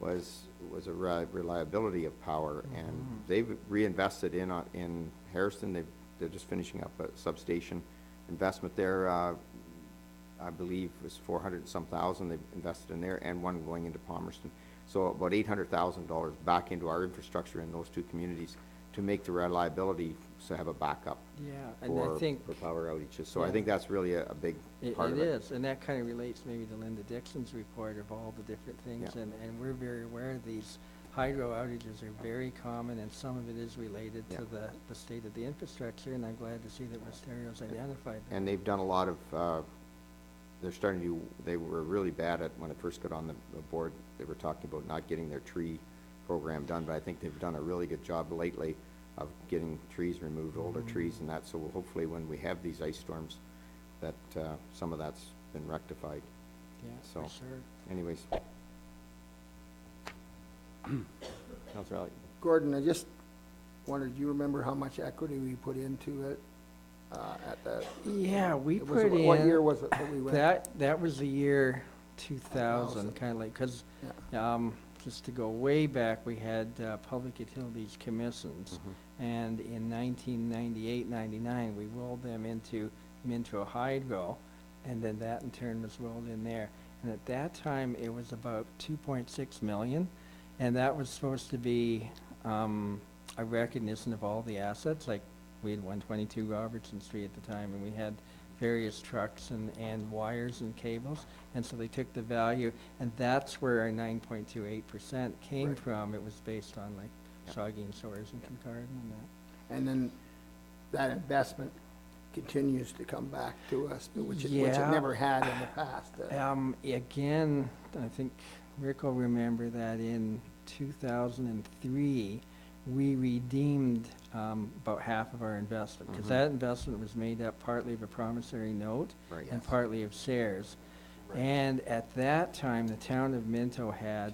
was a reliability of power, and they've reinvested in Harrison. They're just finishing up a substation investment there. I believe it was 400 and some thousand they've invested in there, and one going into Palmerston. So about $800,000 back into our infrastructure in those two communities to make the reliability, so have a backup for power outages. So I think that's really a big part of it. It is, and that kind of relates maybe to Linda Dixon's report of all the different things, and we're very aware of these. Hydro outages are very common, and some of it is related to the state of the infrastructure, and I'm glad to see that Westerio's identified that. And they've done a lot of, they were really bad at, when I first got on the board, they were talking about not getting their tree program done, but I think they've done a really good job lately of getting trees removed, older trees and that, so hopefully when we have these ice storms, that some of that's been rectified. Yeah, so, for sure. Anyways. Councillor Elliott. Gordon, I just wondered, do you remember how much equity we put into it at that? Yeah, we put in. What year was it that we went? That was the year 2000, kind of like, because just to go way back, we had Public Utilities Commissions, and in 1998-99, we rolled them into Minto Hydro, and then that in turn was rolled in there. And at that time, it was about 2.6 million. And that was supposed to be a recognition of all the assets, like we had 122 Robertson Street at the time, and we had various trucks and wires and cables, and so they took the value, and that's where our 9.28% came from. It was based on like Saugeen Sores and Kincardine and that. And then that investment continues to come back to us, which it never had in the past. Again, I think Rick will remember that in 2003, we redeemed about half of our investment, because that investment was made up partly of a promissory note and partly of shares. And at that time, the town of Minto had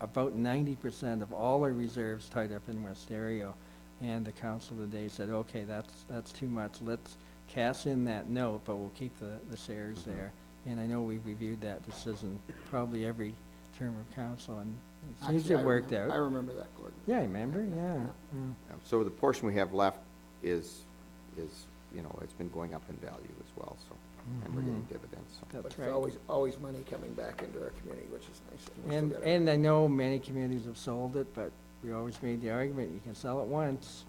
about 90% of all our reserves tied up in Westerio. And the council today said, okay, that's too much. Let's cash in that note, but we'll keep the shares there. And I know we've reviewed that decision probably every term of council, and it seems it worked out. I remember that, Gordon. Yeah, I remember, yeah. So the portion we have left is, it's been going up in value as well, so, and we're getting dividends. So. But it's always money coming back into our community, which is nice. And I know many communities have sold it, but we always made the argument, you can sell it once,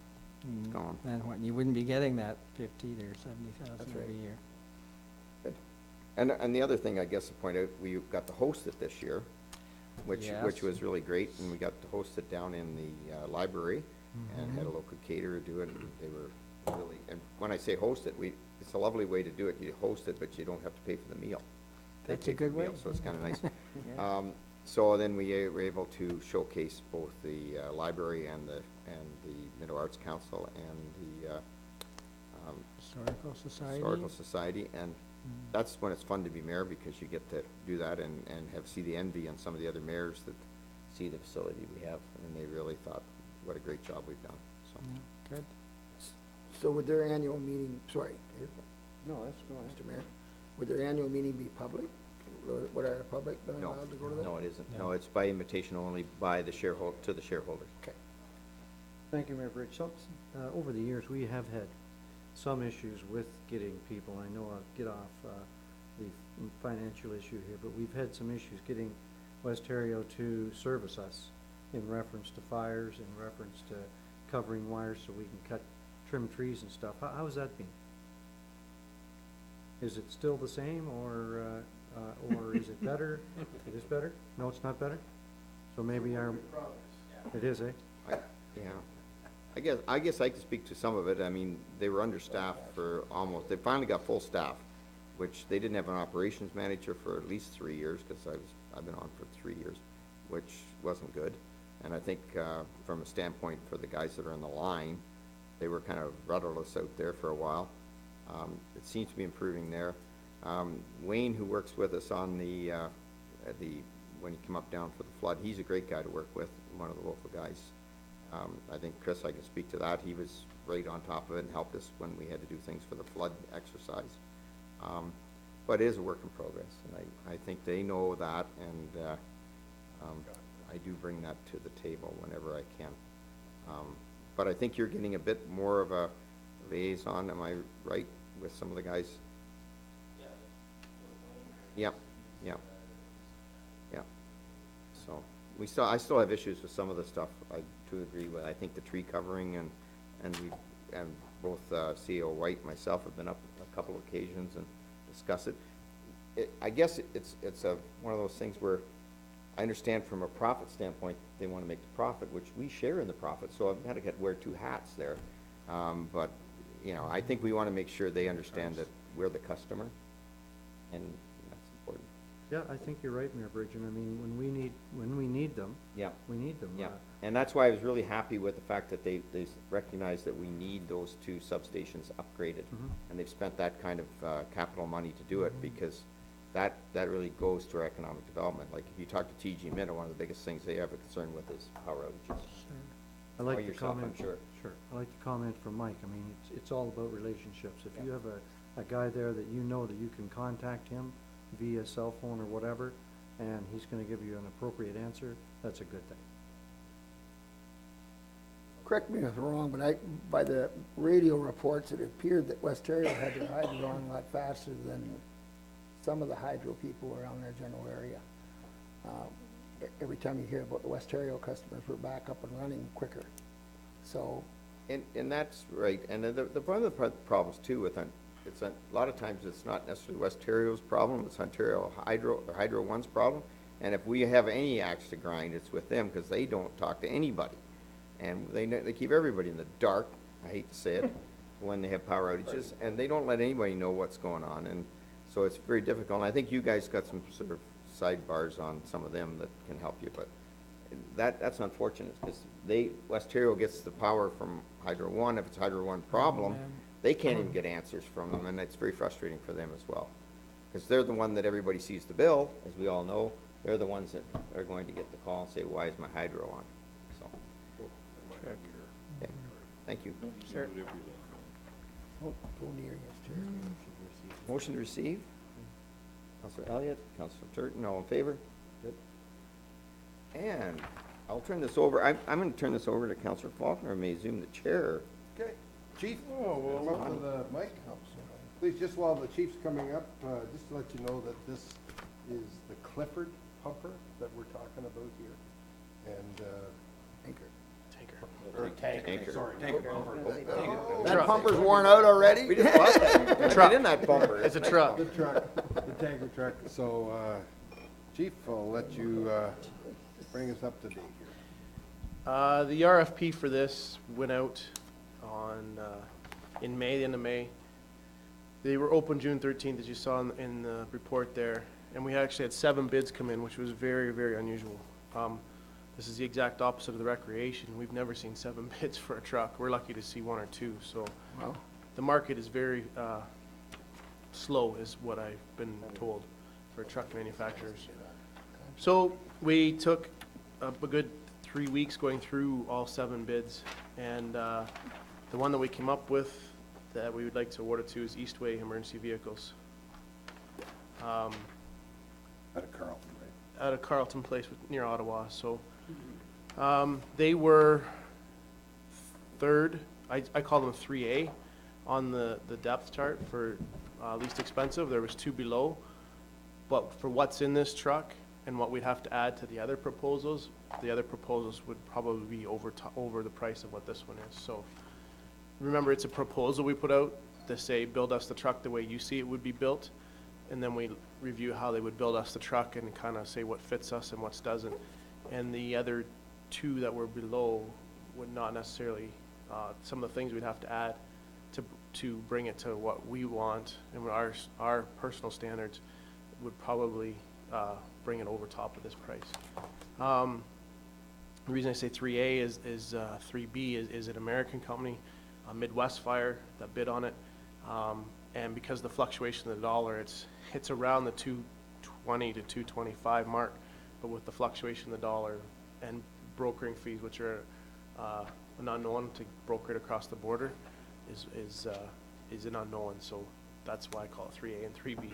It's gone. And what, you wouldn't be getting that 50 or 70,000 That's every right. year. And the other thing, I guess, to point out, we got to host it this year, which Yes. was really great, and we got to host it down in the library, and had a local caterer do it, and they were really, and when I say host it, it's a lovely way to do it, you host it, but you don't have to pay for the meal. They That's a pay for good the meal, way. So it's kinda nice. So then we were able to showcase both the library and the Minto Arts Council and the Historical Society? Historical Society, and that's when it's fun to be mayor, because you get to do that and see the envy on some of the other mayors that see the facility we have, and they really thought, what a great job we've done, so. Good. So would their annual meeting, sorry, No, that's, go ahead. Mr. Mayor, would their annual meeting be public? Would our public be No, allowed to go to that? no, it isn't. No, it's by invitation only by the to the shareholders. Okay. Thank you, Mayor Bridge. Over the years, we have had some issues with getting people. I know I'll get off the financial issue here, but we've had some issues getting Westario to service us in reference to fires, in reference to covering wires so we can trim trees and stuff. How's that been? Is it still the same, or is it better? It is better? No, it's not better? So maybe it is, eh? Yeah. I guess I could speak to some of it. I mean, they were understaffed for they finally got full staff, which they didn't have an operations manager for at least 3 years, because I've been on for 3 years, which wasn't good. And I think, from a standpoint for the guys that are in the line, they were kind of rudderless out there for a while. It seems to be improving there. Wayne, who works with us on when you come up down for the flood, he's a great guy to work with, one of the local guys. I think Chris, I can speak to that. He was right on top of it and helped us when we had to do things for the flood exercise. But it is a work in progress, and I think they know that, and I do bring that to the table whenever I can. But I think you're getting a bit more of a liaison, am I right, with some of the guys? Yeah, yeah, yeah. So, I still have issues with some of the stuff, I do agree with. I think the tree covering, and both CEO White and myself have been up a couple of occasions and discussed it. I guess it's one of those things where I understand from a profit standpoint, they want to make the profit, which we share in the profit, so I've had to wear two hats there. But, I think we want to make sure they understand that we're the customer, and that's important. Yeah, I think you're right, Mayor Bridgen. I mean, when we need them, Yeah. we need them. Yeah, and that's why I was really happy with the fact that they recognize that we need those two substations upgraded. And they've spent that kind of capital money to do it, because that really goes to our economic development. Like, if you talk to TG Minto, one of the biggest things they have a concern with is power outages. I like Or the yourself, I'm comment. sure. Sure. I like the comment from Mike. I mean, it's all about relationships. If you have a guy there that you know that you can contact him via cell phone or whatever, and he's gonna give you an appropriate answer, that's a good thing. Correct me if I'm wrong, but by the radio reports, it appeared that Westario had their hydro on a lot faster than some of the hydro people around their general area. Every time you hear about the Westario customers, we're back up and running quicker. So, And that's right, and one of the problems too with it's a lot of times it's not necessarily Westario's problem, it's Ontario Hydro, or Hydro One's problem. And if we have any axe to grind, it's with them, because they don't talk to anybody. And they keep everybody in the dark, I hate to say it, when they have power outages, and they don't let anybody know what's going on, and so it's very difficult. And I think you guys got some sort of sidebars on some of them that can help you, but that's unfortunate, because Westario gets the power from Hydro One. If it's Hydro One problem, they can't even get answers from them, and it's very frustrating for them as well. Because they're the one that everybody sees the bill, as we all know. They're the ones that are going to get the call and say, why is my hydro on? So, okay. Thank you. sir. Go near Westario. Motion to receive? Councillor Elliott, Councillor Turton, all in favor? Good. And I'll turn this over, I'm going to turn this over to Councillor Faulkner, who may zoom the chair. Okay, Chief? Oh, well, up to the mic. Please, just while the chief's coming up, just to let you know that this is the Clifford pumper that we're talking about here. And, Anchor. Tanker. Or a tanker, sorry. That bumper's worn out already? We just bought that. Truck in that bumper. It's a truck. The truck, the tanker truck. So, Chief, I'll let you, bring us up to date here. The RFP for this went out on, in May, the end of May. They were open June 13th, as you saw in the report there, and we actually had 7 bids come in, which was very, very unusual. This is the exact opposite of the recreation. We've never seen 7 bids for a truck. We're lucky to see 1 or 2, so. Wow. The market is very slow, is what I've been told, for truck manufacturers. So we took a good 3 weeks going through all 7 bids, and the one that we came up with that we would like to award it to is Eastway Emergency Vehicles. Out of Carlton, right? Out of Carlton Place near Ottawa. So they were third, I call them 3A on the depth chart for least expensive. There was 2 below, but for what's in this truck and what we'd have to add to the other proposals would probably be over the price of what this one is. So remember, it's a proposal we put out to say, build us the truck the way you see it would be built, and then we review how they would build us the truck and kind of say what fits us and what doesn't. And the other 2 that were below would not necessarily, some of the things we'd have to add to bring it to what we want and what our personal standards would probably bring it over top of this price. The reason I say 3A is 3B is an American company, Midwest Fire, that bid on it. And because of the fluctuation of the dollar, it's around the 220 to 225 mark, but with the fluctuation of the dollar and brokering fees, which are an unknown to broker it across the border, is an unknown. So that's why I call it 3A and 3B.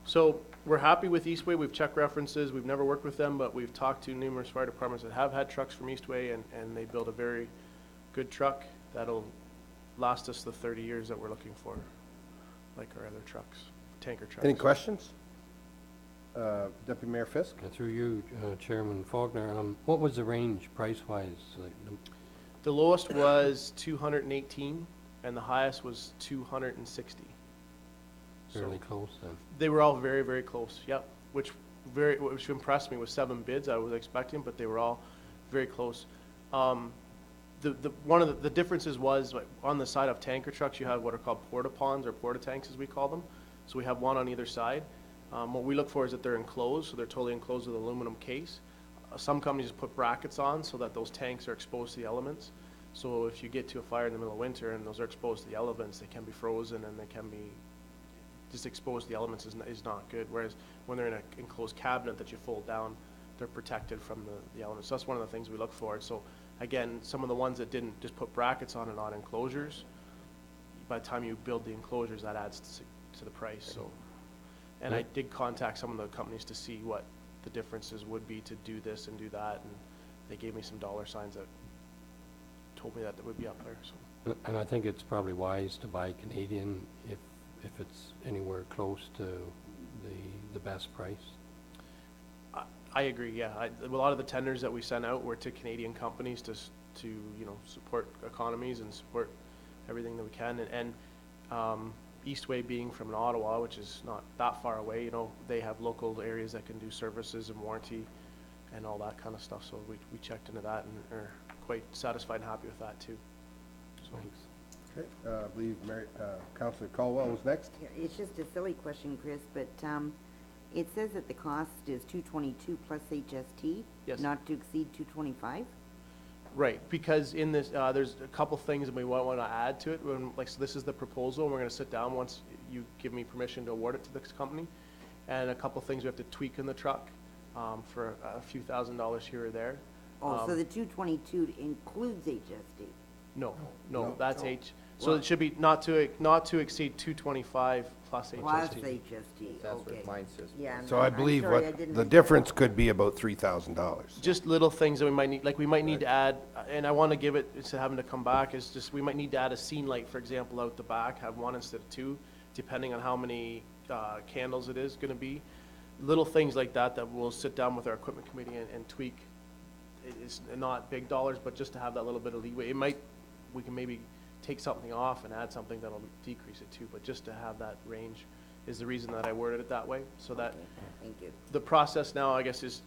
So we're happy with Eastway. We've checked references. We've never worked with them, but we've talked to numerous fire departments that have had trucks from Eastway, and they build a very good truck that'll last us the 30 years that we're looking for, like our other trucks, tanker trucks. Any questions? Deputy Mayor Fisk? Through you, Chairman Faulkner, what was the range price-wise? Like, The lowest was 218, and the highest was 260. fairly So close then? they were all very, very close, yep, which impressed me with 7 bids I was expecting, but they were all very close. One of the differences was, like, on the side of tanker trucks, you have what are called porta ponds or porta tanks, as we call them. So we have one on either side. What we look for is that they're enclosed, so they're totally enclosed with an aluminum case. Some companies put brackets on so that those tanks are exposed to the elements. So if you get to a fire in the middle of winter and those are exposed to the elements, they can be frozen and they can be just exposed to the elements is not good. Whereas when they're in an enclosed cabinet that you fold down, they're protected from the elements. So that's one of the things we look for. So again, some of the ones that didn't just put brackets on and on enclosures, by the time you build the enclosures, that adds to the price. So, and I did contact some of the companies to see what the differences would be to do this and do that, and they gave me some dollar signs that told me that it would be up there. So. And I think it's probably wise to buy Canadian if it's anywhere close to the best price. I agree, yeah. A lot of the tenders that we sent out were to Canadian companies to support economies and support everything that we can. And Eastway being from Ottawa, which is not that far away, they have local areas that can do services and warranty and all that kind of stuff. So we checked into that and are quite satisfied and happy with that too. So. Thanks. Okay, I believe Councillor Caldwell was next. It's just a silly question, Chris, but it says that the cost is $222 plus HST, Yes. not to exceed $225? Right, because in this, there's a couple things that we want to add to it. So this is the proposal, and we're going to sit down once you give me permission to award it to this company. And a couple things we have to tweak in the truck for a few $1,000s here or there. Oh, so the 222 includes HST? No, that's H. So it should be not to exceed 225 plus HST. Plus HST, That's okay. what mine says. Yeah, So I I'm believe sorry, I didn't the read that. difference could be about $3,000. Just little things that we might need, like we might need to add, and I want to give it, instead of having to come back, is just, we might need to add a scene light, for example, out the back, have 1 instead of 2, depending on how many candles it is going to be. Little things like that we'll sit down with our equipment committee and tweak. it's not big dollars, but just to have that little bit of leeway. We can maybe take something off and add something that'll decrease it too, but just to have that range is the reason that I worded it that way, so that Thank you. the process now, I guess, is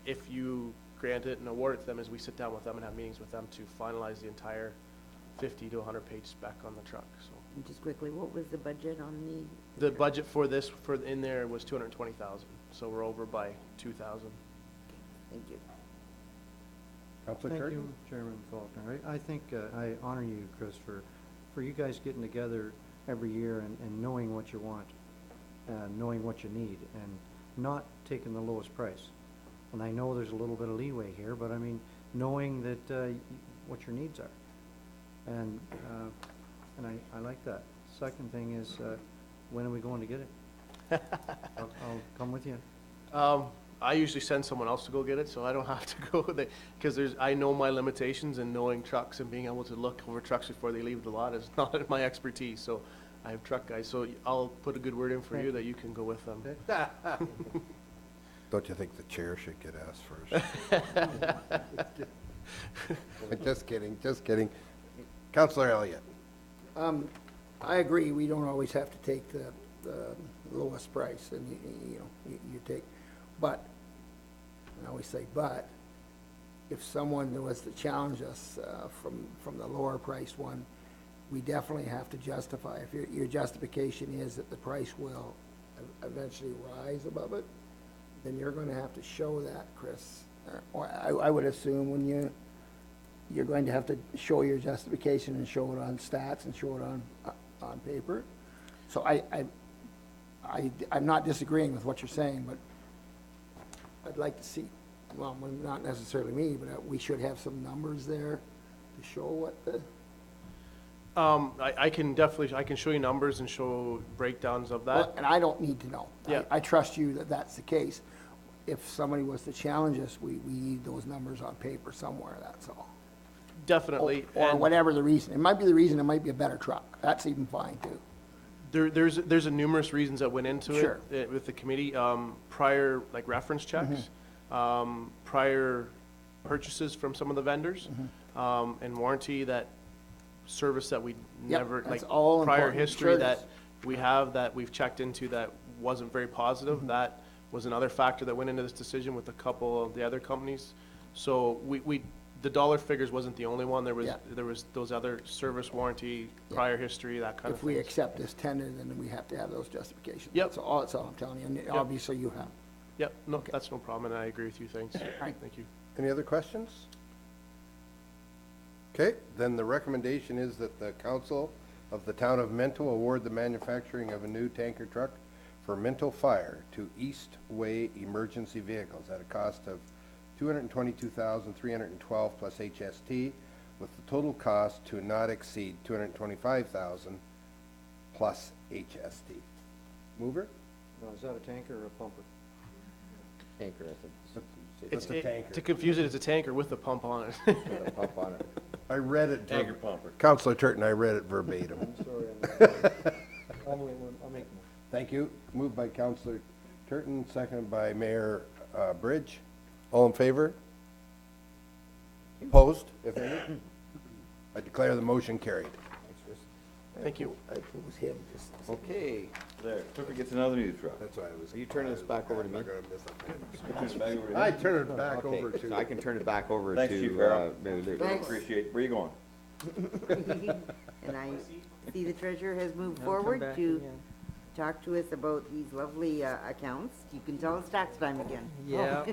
if you grant it and award it to them, is we sit down with them and have meetings with them to finalize the entire 50 to 100 page spec on the truck, so. And just quickly, what was the budget on The budget for this, in there was 220,000, so we're over by 2,000. Thank you. Councillor Thank Turton? you, Chairman Faulkner. I think I honor you, Chris, for you guys getting together every year and knowing what you want, knowing what you need, and not taking the lowest price. And I know there's a little bit of leeway here, but I mean, knowing that what your needs are. And I like that. Second thing is, when are we going to get it? I'll come with you. I usually send someone else to go get it, so I don't have to go there, because I know my limitations, and knowing trucks and being able to look over trucks before they leave the lot is not my expertise, so I have truck guys, so I'll put a good word in for you that you can go with them. Don't you think the chair should get asked first? Just kidding, just kidding. Councillor Elliott? I agree, we don't always have to take the lowest price, and you take, but, I always say but, if someone was to challenge us from the lower price one, we definitely have to justify. If your justification is that the price will eventually rise above it, then you're gonna have to show that, Chris. Or I would assume when you're going to have to show your justification and show it on stats and show it on paper. So I'm not disagreeing with what you're saying, but I'd like to see, well, not necessarily me, but we should have some numbers there to show what the. I can definitely, I can show you numbers and show breakdowns of that. Well, and I don't need to know. Yeah. I trust you that that's the case. If somebody was to challenge us, we need those numbers on paper somewhere, that's all. Definitely. Or and whatever the reason. It might be the reason it might be a better truck. That's even fine too. There's a numerous reasons that went into Sure. it with the committee. Prior, like reference checks, prior purchases from some of the vendors, and warranty that service that we Yep, never, that's like all prior important. history Sure that is. we have that we've checked into that wasn't very positive. That was another factor that went into this decision with a couple of the other companies. So the dollar figures wasn't the only one. There was, Yeah. there was those other service warranty, prior history, that kind of If we things. accept this tender, then we have to have those justifications. Yep. That's all I'm telling you, and obviously you have. Yep, no, that's no problem, and I agree with you, thanks. right. Thank you. Any other questions? Okay, then the recommendation is that the council of the town of Minto award the manufacturing of a new tanker truck for Minto Fire to East Way Emergency Vehicles at a cost of $222,312 plus HST, with the total cost to not exceed $225,000 plus HST. Mover? Now, is that a tanker or a pumper? Tanker, I think. It's a tanker. To confuse it, it's a tanker with a pump on it. Put a pump on it. I read it. Tanker pumper. Councilor Turton, I read it verbatim. I'm sorry, I'll make them. Thank you. Moved by Councilor Turton, seconded by Mayor Bridge. All in favor? Opposed, if any? I declare the motion carried. Thank you. I oppose him, just. Okay, There, Clifford gets another new truck. That's why I was. are you turning this back over to me? Turn it back over to I him. turn it back Okay, over so to. I can turn it back over Thanks, Chief to, Farrell. Mayor Lou. Thanks. Appreciate, where you going? And I see the treasurer has moved I'll come forward back to again. talk to us about these lovely accounts. You can tell it's tax time again. Yeah,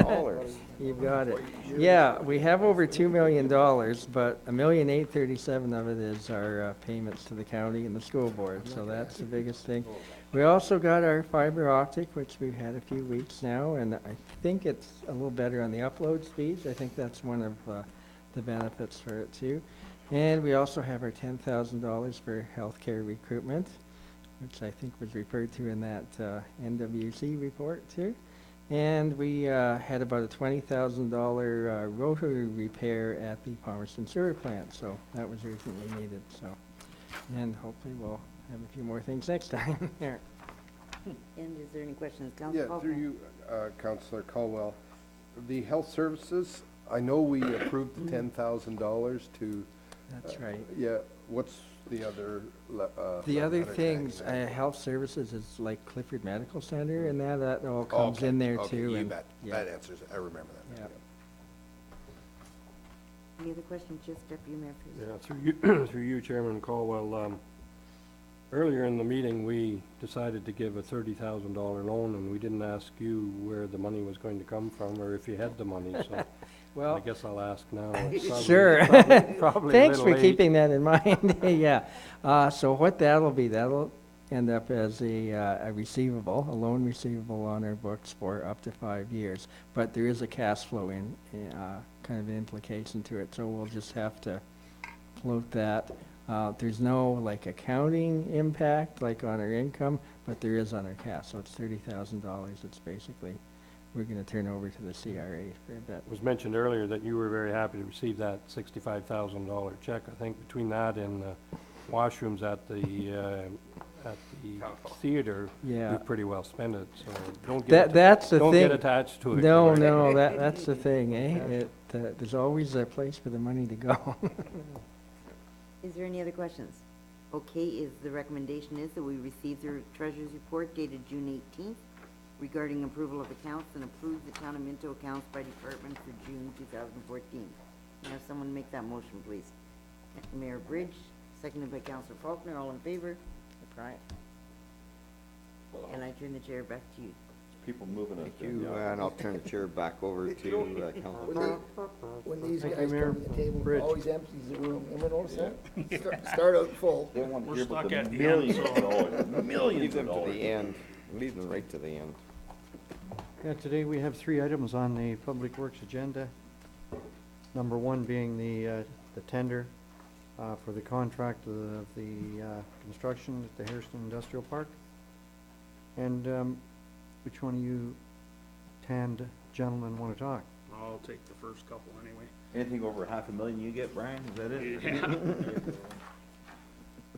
Dollars. you've got it. Yeah, we have over $2 million, but $1,837,000 of it is our payments to the county and the school board, so that's the biggest thing. We also got our fiber optic, which we've had a few weeks now, and I think it's a little better on the upload speeds. I think that's one of the benefits for it too. And we also have our $10,000 for healthcare recruitment, which I think was referred to in that NWC report too. And we had about a $20,000 rotary repair at the Palmerston Sewer Plant, so that was urgently needed, so. And hopefully we'll have a few more things next time there. And is there any questions, Councilor Yeah, through Faulkner? you, Councilor Caldwell. The health services, I know we approved the $10,000 to. That's right. Yeah, what's the other? The other letter tag things, there? health services is like Clifford Medical Center and that all comes Okay, in there okay, too. you and- bet. yeah. That answers it. I remember that. Yeah. Any other questions, just Deputy Mayor Fist? Yeah, through you, through you, Chairman Caldwell, earlier in the meeting, we decided to give a $30,000 loan, and we didn't ask you where the money was going to come from, or if you had the money, so I Well, guess I'll ask now. It's probably- sure. probably a Thanks little for late. keeping that in mind. Yeah. So what that'll be, that'll end up as a receivable, a loan receivable on our books for up to 5 years. But there is a cash flow kind of implication to it, so we'll just have to float that. There's no like accounting impact like on our income, but there is on our cash. So it's $30,000. It's basically, we're gonna turn over to the CRA for a bit. It was mentioned earlier that you were very happy to receive that $65,000 check. I think between that and washrooms at the theater, Yeah. you've pretty well spent it, so don't That, get, that's the don't thing. get attached to it. No, right? no, that's the thing, eh? There's always a place for the money to go. Is there any other questions? Okay, the recommendation is that we receive the treasurer's report dated June 18th regarding approval of accounts and approve the town of Minto accounts by department for June 2014. Can I have someone make that motion, please? Mayor Bridge, seconded by Councillor Faulkner, all in favor? Right. And I turn the chair back to you. People moving it. Thank you, and I'll turn the chair back over to Councilor. When these Thank guys you, Mayor come to the table, Bridge. it always empties the room. Ever notice that? Start out full. They want to We're hear about stuck the at the millions end, of so- dollars, Leave millions them of to dollars. the end, leave them right to the end. Yeah, today we have 3 items on the Public Works agenda. Number 1 being the tender for the contract of the construction at the Harrison Industrial Park. And which one of you tanned gentlemen want to talk? I'll take the first couple anyway. Anything over $500,000 you get, Brian, is that it? Yeah.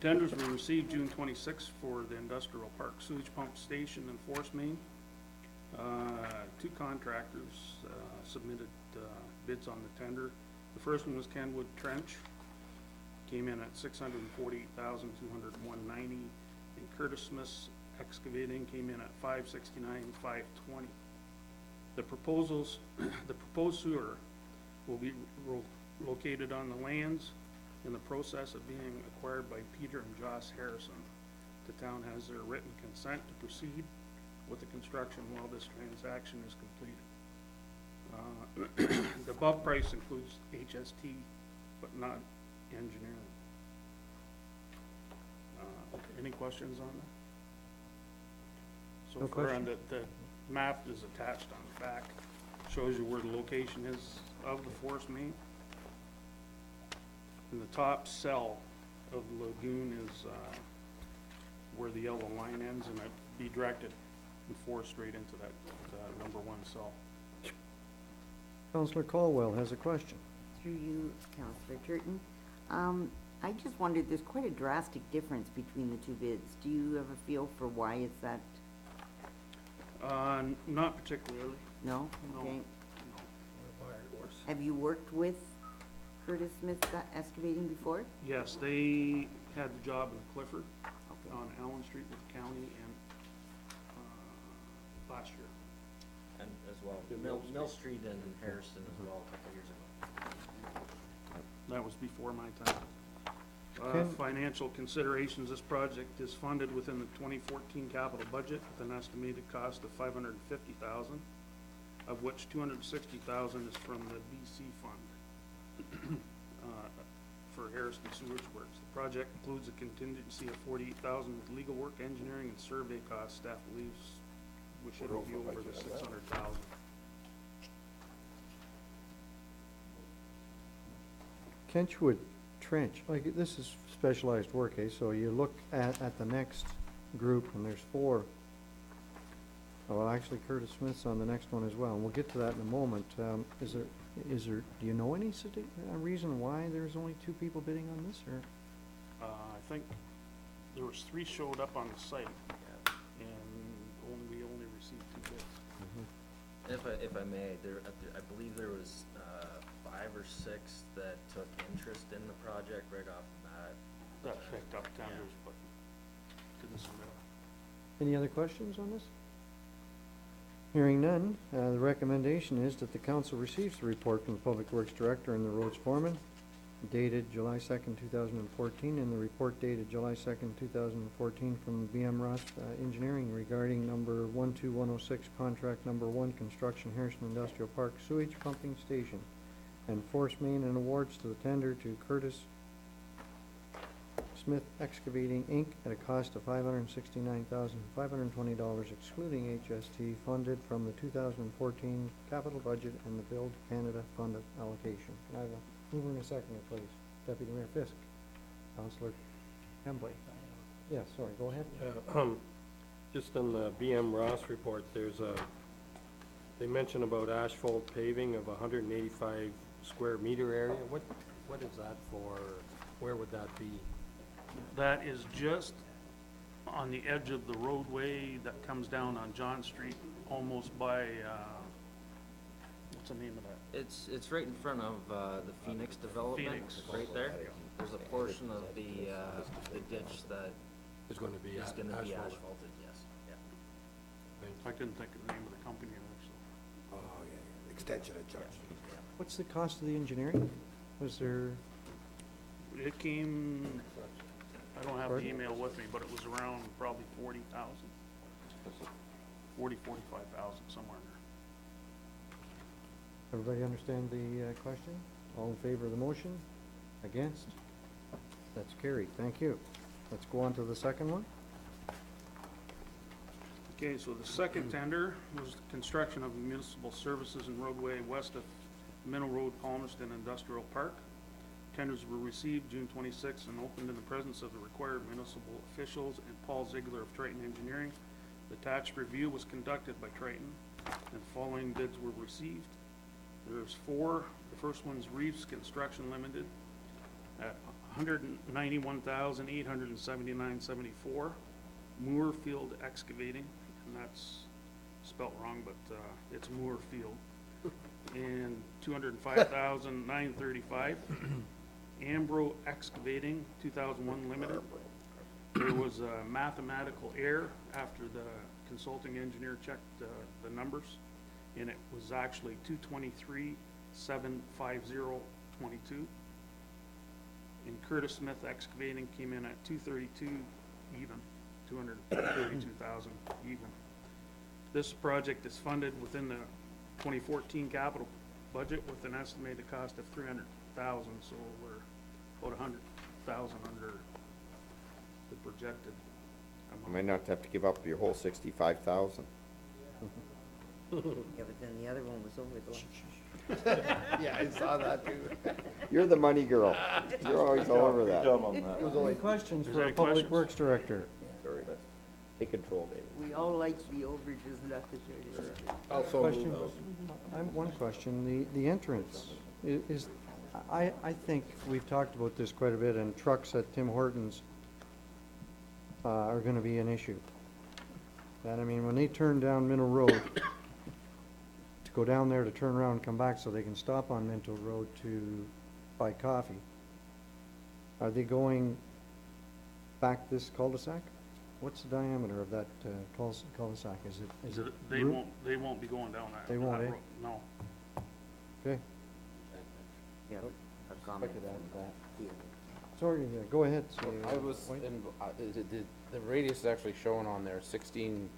Tenders were received June 26th for the industrial park sewage pump station and force main. 2 contractors submitted bids on the tender. The first one was Kenwood Trench, came in at $648,201.90, and Curtis Smith's Excavating came in at $569,520. The proposed sewer will be located on the lands in the process of being acquired by Peter and Joss Harrison. The town has their written consent to proceed with the construction while this transaction is completed. The above price includes HST, but not engineering. Any questions on that? So No far, question. the map is attached on the back, shows you where the location is of the force main. And the top cell of the lagoon is where the yellow line ends, and it'd be directed and forced straight into that number 1 cell. Councillor Caldwell has a question. Through you, Councillor Turton. I just wondered, there's quite a drastic difference between the 2 bids. Do you have a feel for why is that? Not particularly. No? No. Okay. Have you worked with Curtis Smith Excavating before? Yes, they had the job in Clifford Okay. on Allen Street with the county and last year. And as well, Mill Street in Harrison as well, a couple years ago. That was before my time. Okay. Financial considerations, this project is funded within the 2014 capital budget with an estimated cost of $550,000, of which $260,000 is from the BC fund for Harrison Sewage Works. The project includes a contingency of $48,000 with legal work, engineering, and survey costs. Staff believes we should be over the $600,000. Kenchwood Trench, like, this is specialized work, eh? So you look at the next group, and there's 4. Well, actually Curtis Smith's on the next one as well, and we'll get to that in a moment. Is there, do you know any reason why there's only 2 people bidding on this, or? I think there was 3 showed up on the site, and we only received 2 bids. If if I may, I believe there was, 5 or 6 that took interest in the project right off the bat. That picked up tenders, but didn't submit. Any other questions on this? Hearing none, the recommendation is that the council receives the report from the Public Works Director and the roads foreman dated July 2nd, 2014, and the report dated July 2nd, 2014 from BM Ross Engineering regarding number 12106, contract number 1, construction Harrison Industrial Park sewage pumping station, and force main and awards to the tender to Curtis Smith Excavating, Inc. at a cost of $569,520 excluding HST, funded from the 2014 capital budget and the Build Canada Fund allocation. Can I have a mover and a seconder, please? Deputy Mayor Fisk. Councillor Hembley. Yeah, sorry, go ahead. Just on the BM Ross report, they mention about asphalt paving of 185 square meter area. What is that for? Where would that be? That is just on the edge of the roadway that comes down on John Street, almost by, what's the name of that? It's right in front of, the Phoenix development, Phoenix. right there. There's a portion of the ditch that Is going to be is gonna be asphalt. asphalted, yes, yeah. I couldn't think of the name of the company there, so. Oh, yeah, extension of John Street. What's the cost of the engineering? Was there, It came, I don't have the Pardon? email with me, but it was around probably 40,000. 45,000, somewhere in there. everybody understand the question? All in favor of the motion? Against? That's carried. Thank you. Let's go on to the second one. Okay, so the second tender was the construction of municipal services and roadway west of Minto Road, Palmerston Industrial Park. Tenders were received June 26th and opened in the presence of the required municipal officials and Paul Ziegler of Triton Engineering. The attached review was conducted by Triton, and following bids were received. There's 4. The first one's Reeves Construction Limited at $191,879.74. Moorfield Excavating, and that's spelt wrong, but it's Moorfield, and $205,935. Ambro Excavating, 2001 Limited. There was a mathematical error after the consulting engineer checked the numbers, and it was actually 223,750.22. And Curtis Smith Excavating came in at 232 even, 232,000 even. This project is funded within the 2014 capital budget with an estimated cost of 300,000, so we're about 100,000 under the projected You amount. might not have to give up your whole 65,000. Yeah, but then the other one was over the line. Yeah, I saw that too. You're the money girl. You're always all over that. Good job on that. Any questions Is for there our any Public questions? Works Director? Sorry, take control, David. We all like the overages, not the shortages. Also Question, move. I have one question, the entrance is, I think we've talked about this quite a bit, and trucks at Tim Hortons are gonna be an issue. And I mean, when they turn down Minto Road, to go down there to turn around and come back so they can stop on Minto Road to buy coffee, are they going back this cul-de-sac? What's the diameter of that cul-de-sac? Is it? They root? won't be going down that. They won't, that eh? road, no. Okay, Yeah, a comment. sorry, yeah, go ahead. I was, White. the radius is actually shown on there, 16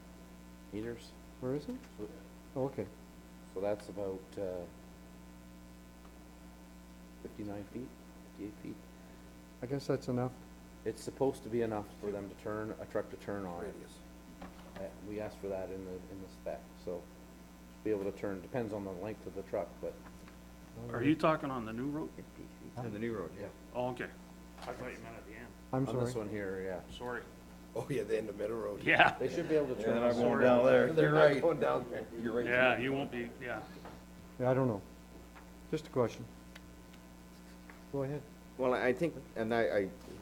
meters. Where is it? Oh, okay. So that's about 59 feet, 58 feet. I guess that's enough. It's supposed to be enough for them to turn, a truck to turn on. We asked for that in the spec, so be able to turn, depends on the length of the truck, but Are you talking on the new road? In the new road, yeah. Oh, okay. I thought you meant at the end. I'm on this sorry. one here, yeah. Sorry. Oh, yeah, the end of Middle Road. Yeah, They should be able to turn They're not on. going down there. They're right. Going down there. You're right. yeah, you won't be, yeah. Yeah, I don't know. Just a question. Go ahead. Well, I think, and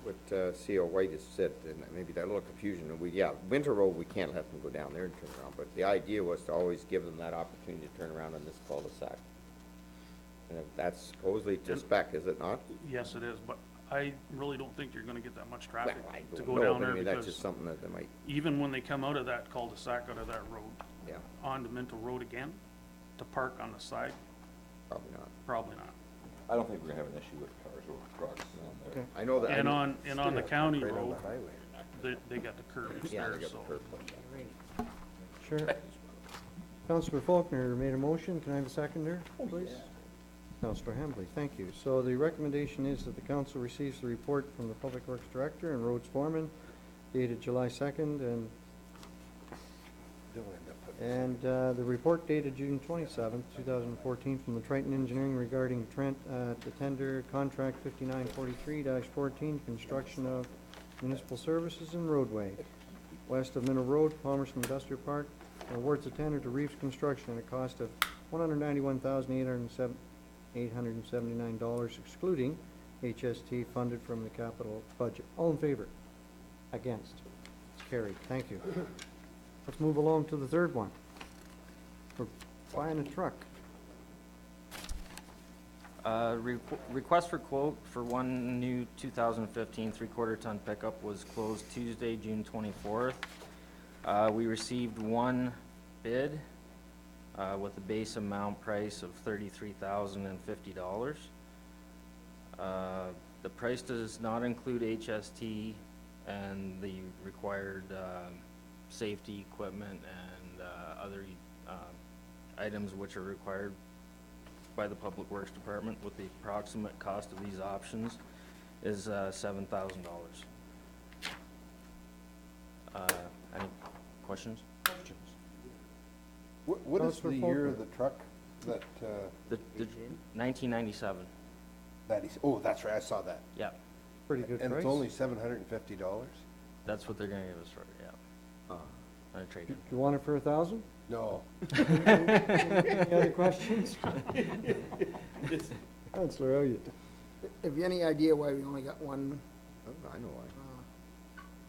what CO White has said, and maybe that little confusion, Winter Road, we can't let them go down there and turn around, but the idea was to always give them that opportunity to turn around on this cul-de-sac. And that's supposedly to spec, is it not? Yes, it is, but I really don't think you're gonna get that much traffic Well, I to don't go know, down but I there mean, that's just because something that they might, even when they come out of that cul-de-sac, out of that road, yeah, onto Minto Road again, to park on the side, probably not. probably not. I don't think we're gonna have an issue with cars or trucks on there. I know that. And on the county Right on road, the highway. they got the curbs Yeah, there, they got so. the curb put down. Sure. Councillor Faulkner made a motion. Can I have a seconder, please? Councillor Hembley, thank you. So the recommendation is that the council receives the report from the Public Works Director and Roads Foreman dated July 2nd and the report dated June 27th, 2014 from the Triton Engineering regarding the tender contract 5943-14, construction of municipal services and roadway west of Minto Road, Palmerston Industrial Park, awards the tender to Reeves Construction at a cost of $191,879 excluding HST funded from the capital budget. All in favor? Against? It's carried. Thank you. Let's move along to the third one. We're buying a truck. Request for quote for one new 2015 three-quarter ton pickup was closed Tuesday, June 24th. We received one bid with a base amount price of $33,050. The price does not include HST and the required safety equipment and other items which are required by the Public Works Department, with the approximate cost of these options is $7,000. Any questions? What is the year of the truck that, The 1997, that is, oh, that's right, I saw that. yeah, Pretty good And price. it's only $750? that's what they're gonna give us for it, yeah. On a trade-in. You want it for 1,000? No. Any other questions? Councillor Elliott. Have you any idea why we only got one I know why.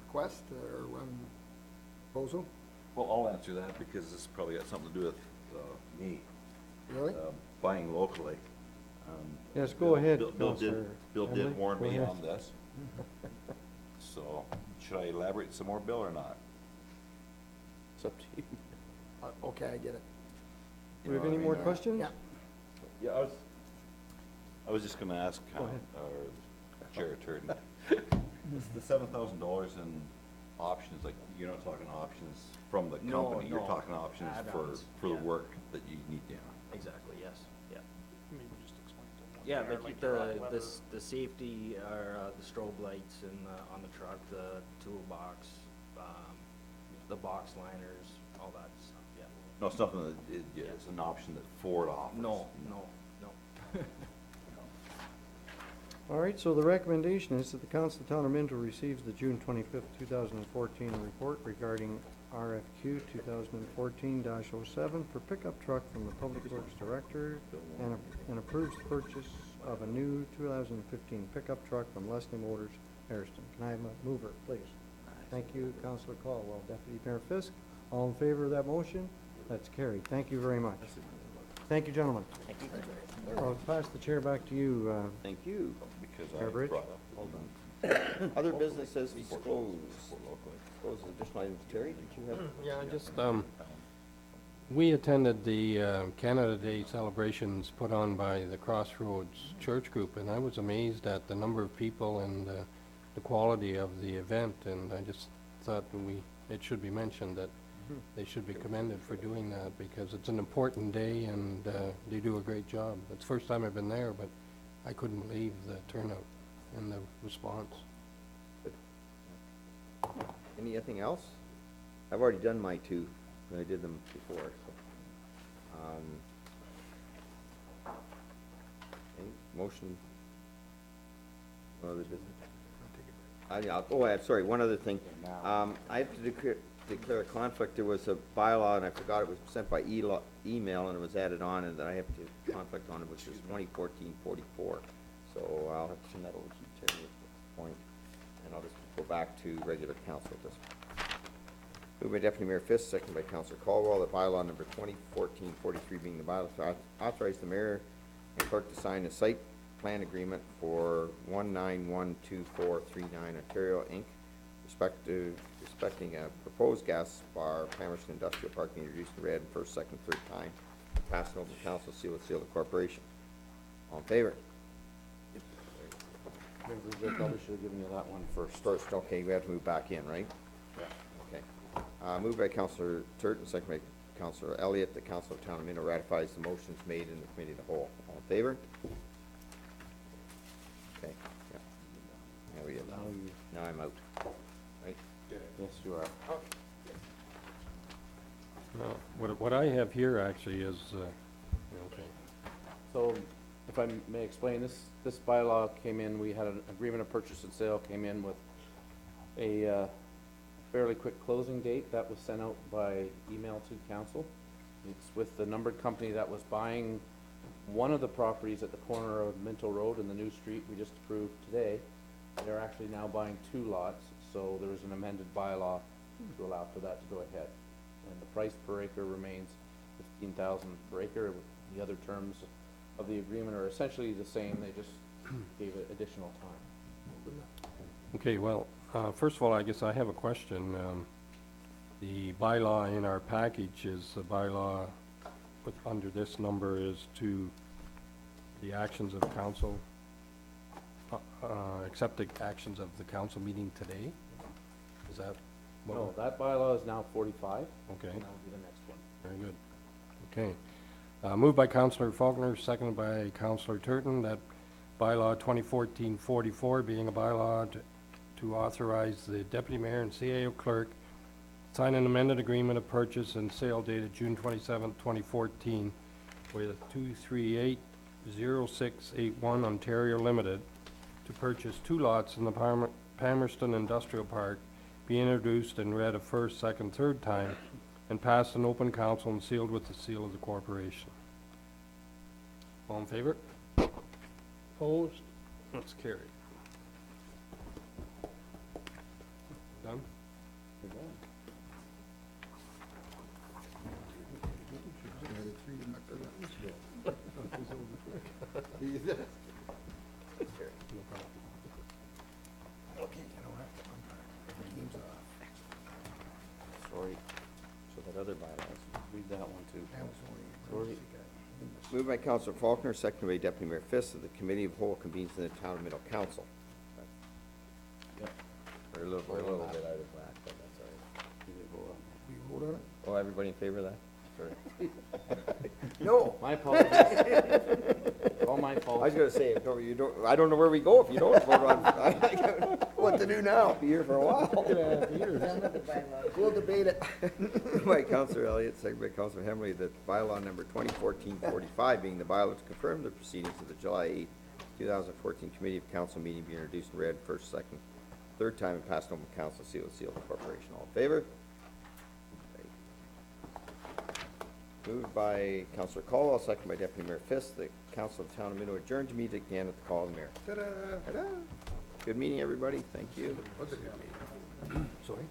request or one proposal? Well, I'll answer that because this probably got something to do with, me, Really? buying locally. Yes, go ahead, Bill Councillor did Emily. warn Go me ahead. on this. So, should I elaborate some more, Bill, or not? It's up to you. Okay, I get it. Do we have You know any what I more mean? questions? Yeah. Yeah, I was just gonna ask, Go ahead. Chair Turton, the $7,000 in options, like, you're not talking options from the No, company, you're no. talking options Add-ons, for the yeah. work that you need done. Exactly, yes, yeah. Maybe just explain to them what Yeah, they they are, keep like hot weather. the safety, or, the strobe lights in on the truck, the toolbox, the box liners, all that stuff, yeah. No, it's something that, it's an option that Ford offers. No. All right, so the recommendation is that the council of the town of Minto receives the June 25th, 2014 report regarding RFQ 2014-07 for pickup truck from the Public Works Director and approves the purchase of a new 2015 pickup truck from Leslie Motors, Harrison. Can I have a mover, please? Thank you, Councillor Caldwell. Deputy Mayor Fisk, all in favor of that motion? That's carried. Thank you very much. Thank you, gentlemen. Thank you. I'll pass the chair back to you, Thank you. Because I Airbridge? brought up. Hold on. Other businesses disclosed. Disclosed additional items. Terry, did you have? Yeah, we attended the Canada Day celebrations put on by the Crossroads Church Group, and I was amazed at the number of people and the quality of the event, and I just thought that it should be mentioned that they should be commended for doing that, because it's an important day and they do a great job. It's the first time I've been there, but I couldn't believe the turnout and the response. Anything else? I've already done my two, I did them before, so. Okay, motion. Other business? Sorry, one other thing. I have to declare a conflict. There was a bylaw, and I forgot it was sent by email, and it was added on, and that I have to conflict on it, which is 2014-44. So I'll have to turn that over to you, Terry, at this point, and I'll just go back to regular council at this point. Moved by Deputy Mayor Fisk, second by Councillor Caldwell, that bylaw number 2014-43 being the bylaw to authorize the mayor and clerk to sign a site plan agreement for 1912439 Ontario Inc. Respecting a proposed gas bar, Palmerston Industrial Park, being introduced in read first, second, third time. Passed on open council, seal of the corporation. All in favor? They probably should have given you that one first. First, okay, we have to move back in, right? Yeah. Okay. Moved by Councillor Turton, second by Councillor Elliott, the Council of Town of Minto ratifies the motions made in the committee of the whole. All in favor? Okay, yeah. Now we have, now I'm out. Right? Yes, you are. No, what I have here actually is, okay. So, if I may explain, this bylaw came in, we had an agreement of purchase and sale, came in with a fairly quick closing date that was sent out by email to council. It's with the numbered company that was buying one of the properties at the corner of Minto Road and the new street we just approved today. They're actually now buying 2 lots, so there is an amended bylaw to allow for that to go ahead. And the price per acre remains 15,000 per acre. The other terms of the agreement are essentially the same, they just gave it additional time. Okay, well, first of all, I guess I have a question. The bylaw in our package is the bylaw with, under this number is to the actions of council, accept the actions of the council meeting today? Is that? what No, we're- that bylaw is now 45. Okay. And that'll be the next one. Very good. Okay. Moved by Councillor Faulkner, seconded by Councillor Turton, that bylaw 2014-44 being a bylaw to authorize the deputy mayor and CAO clerk sign an amended agreement of purchase and sale dated June 27, 2014 with 2380681 Ontario Limited to purchase 2 lots in the Palmerston Industrial Park, be introduced and read a first, second, third time, and passed in open council and sealed with the seal of the corporation. All in favor? Opposed? That's carried. Done? Sorry. So that other bylaws. Read that one too. Sorry. Moved by Councillor Faulkner, seconded by Deputy Mayor Fisk, that the Committee of Whole convenes in the Town of Minto Council. Yep. We're a little bit out of whack, but that's all right. We vote on it? Oh, everybody in favor of that? Sorry. No. My apologies. All my fault. I was gonna say, no, you don't, I don't know where we go if you don't vote on, what to do now, be here for a while. We'll debate it. By Councillor Elliott, second by Councillor Hemley, that bylaw number 2014-45 being the bylaw to confirm the proceedings of the July 8, 2014 Committee of Council meeting be introduced and read first, second, third time, and passed on by council, seal of the corporation. All in favor? Moved by Councillor Caldwell, second by Deputy Mayor Fisk, the Council of the Town of Minto adjourned to meet again at the call of the mayor. Ta-da. Ta-da. Good meeting, everybody. Thank you. Was a good meeting. Sorry?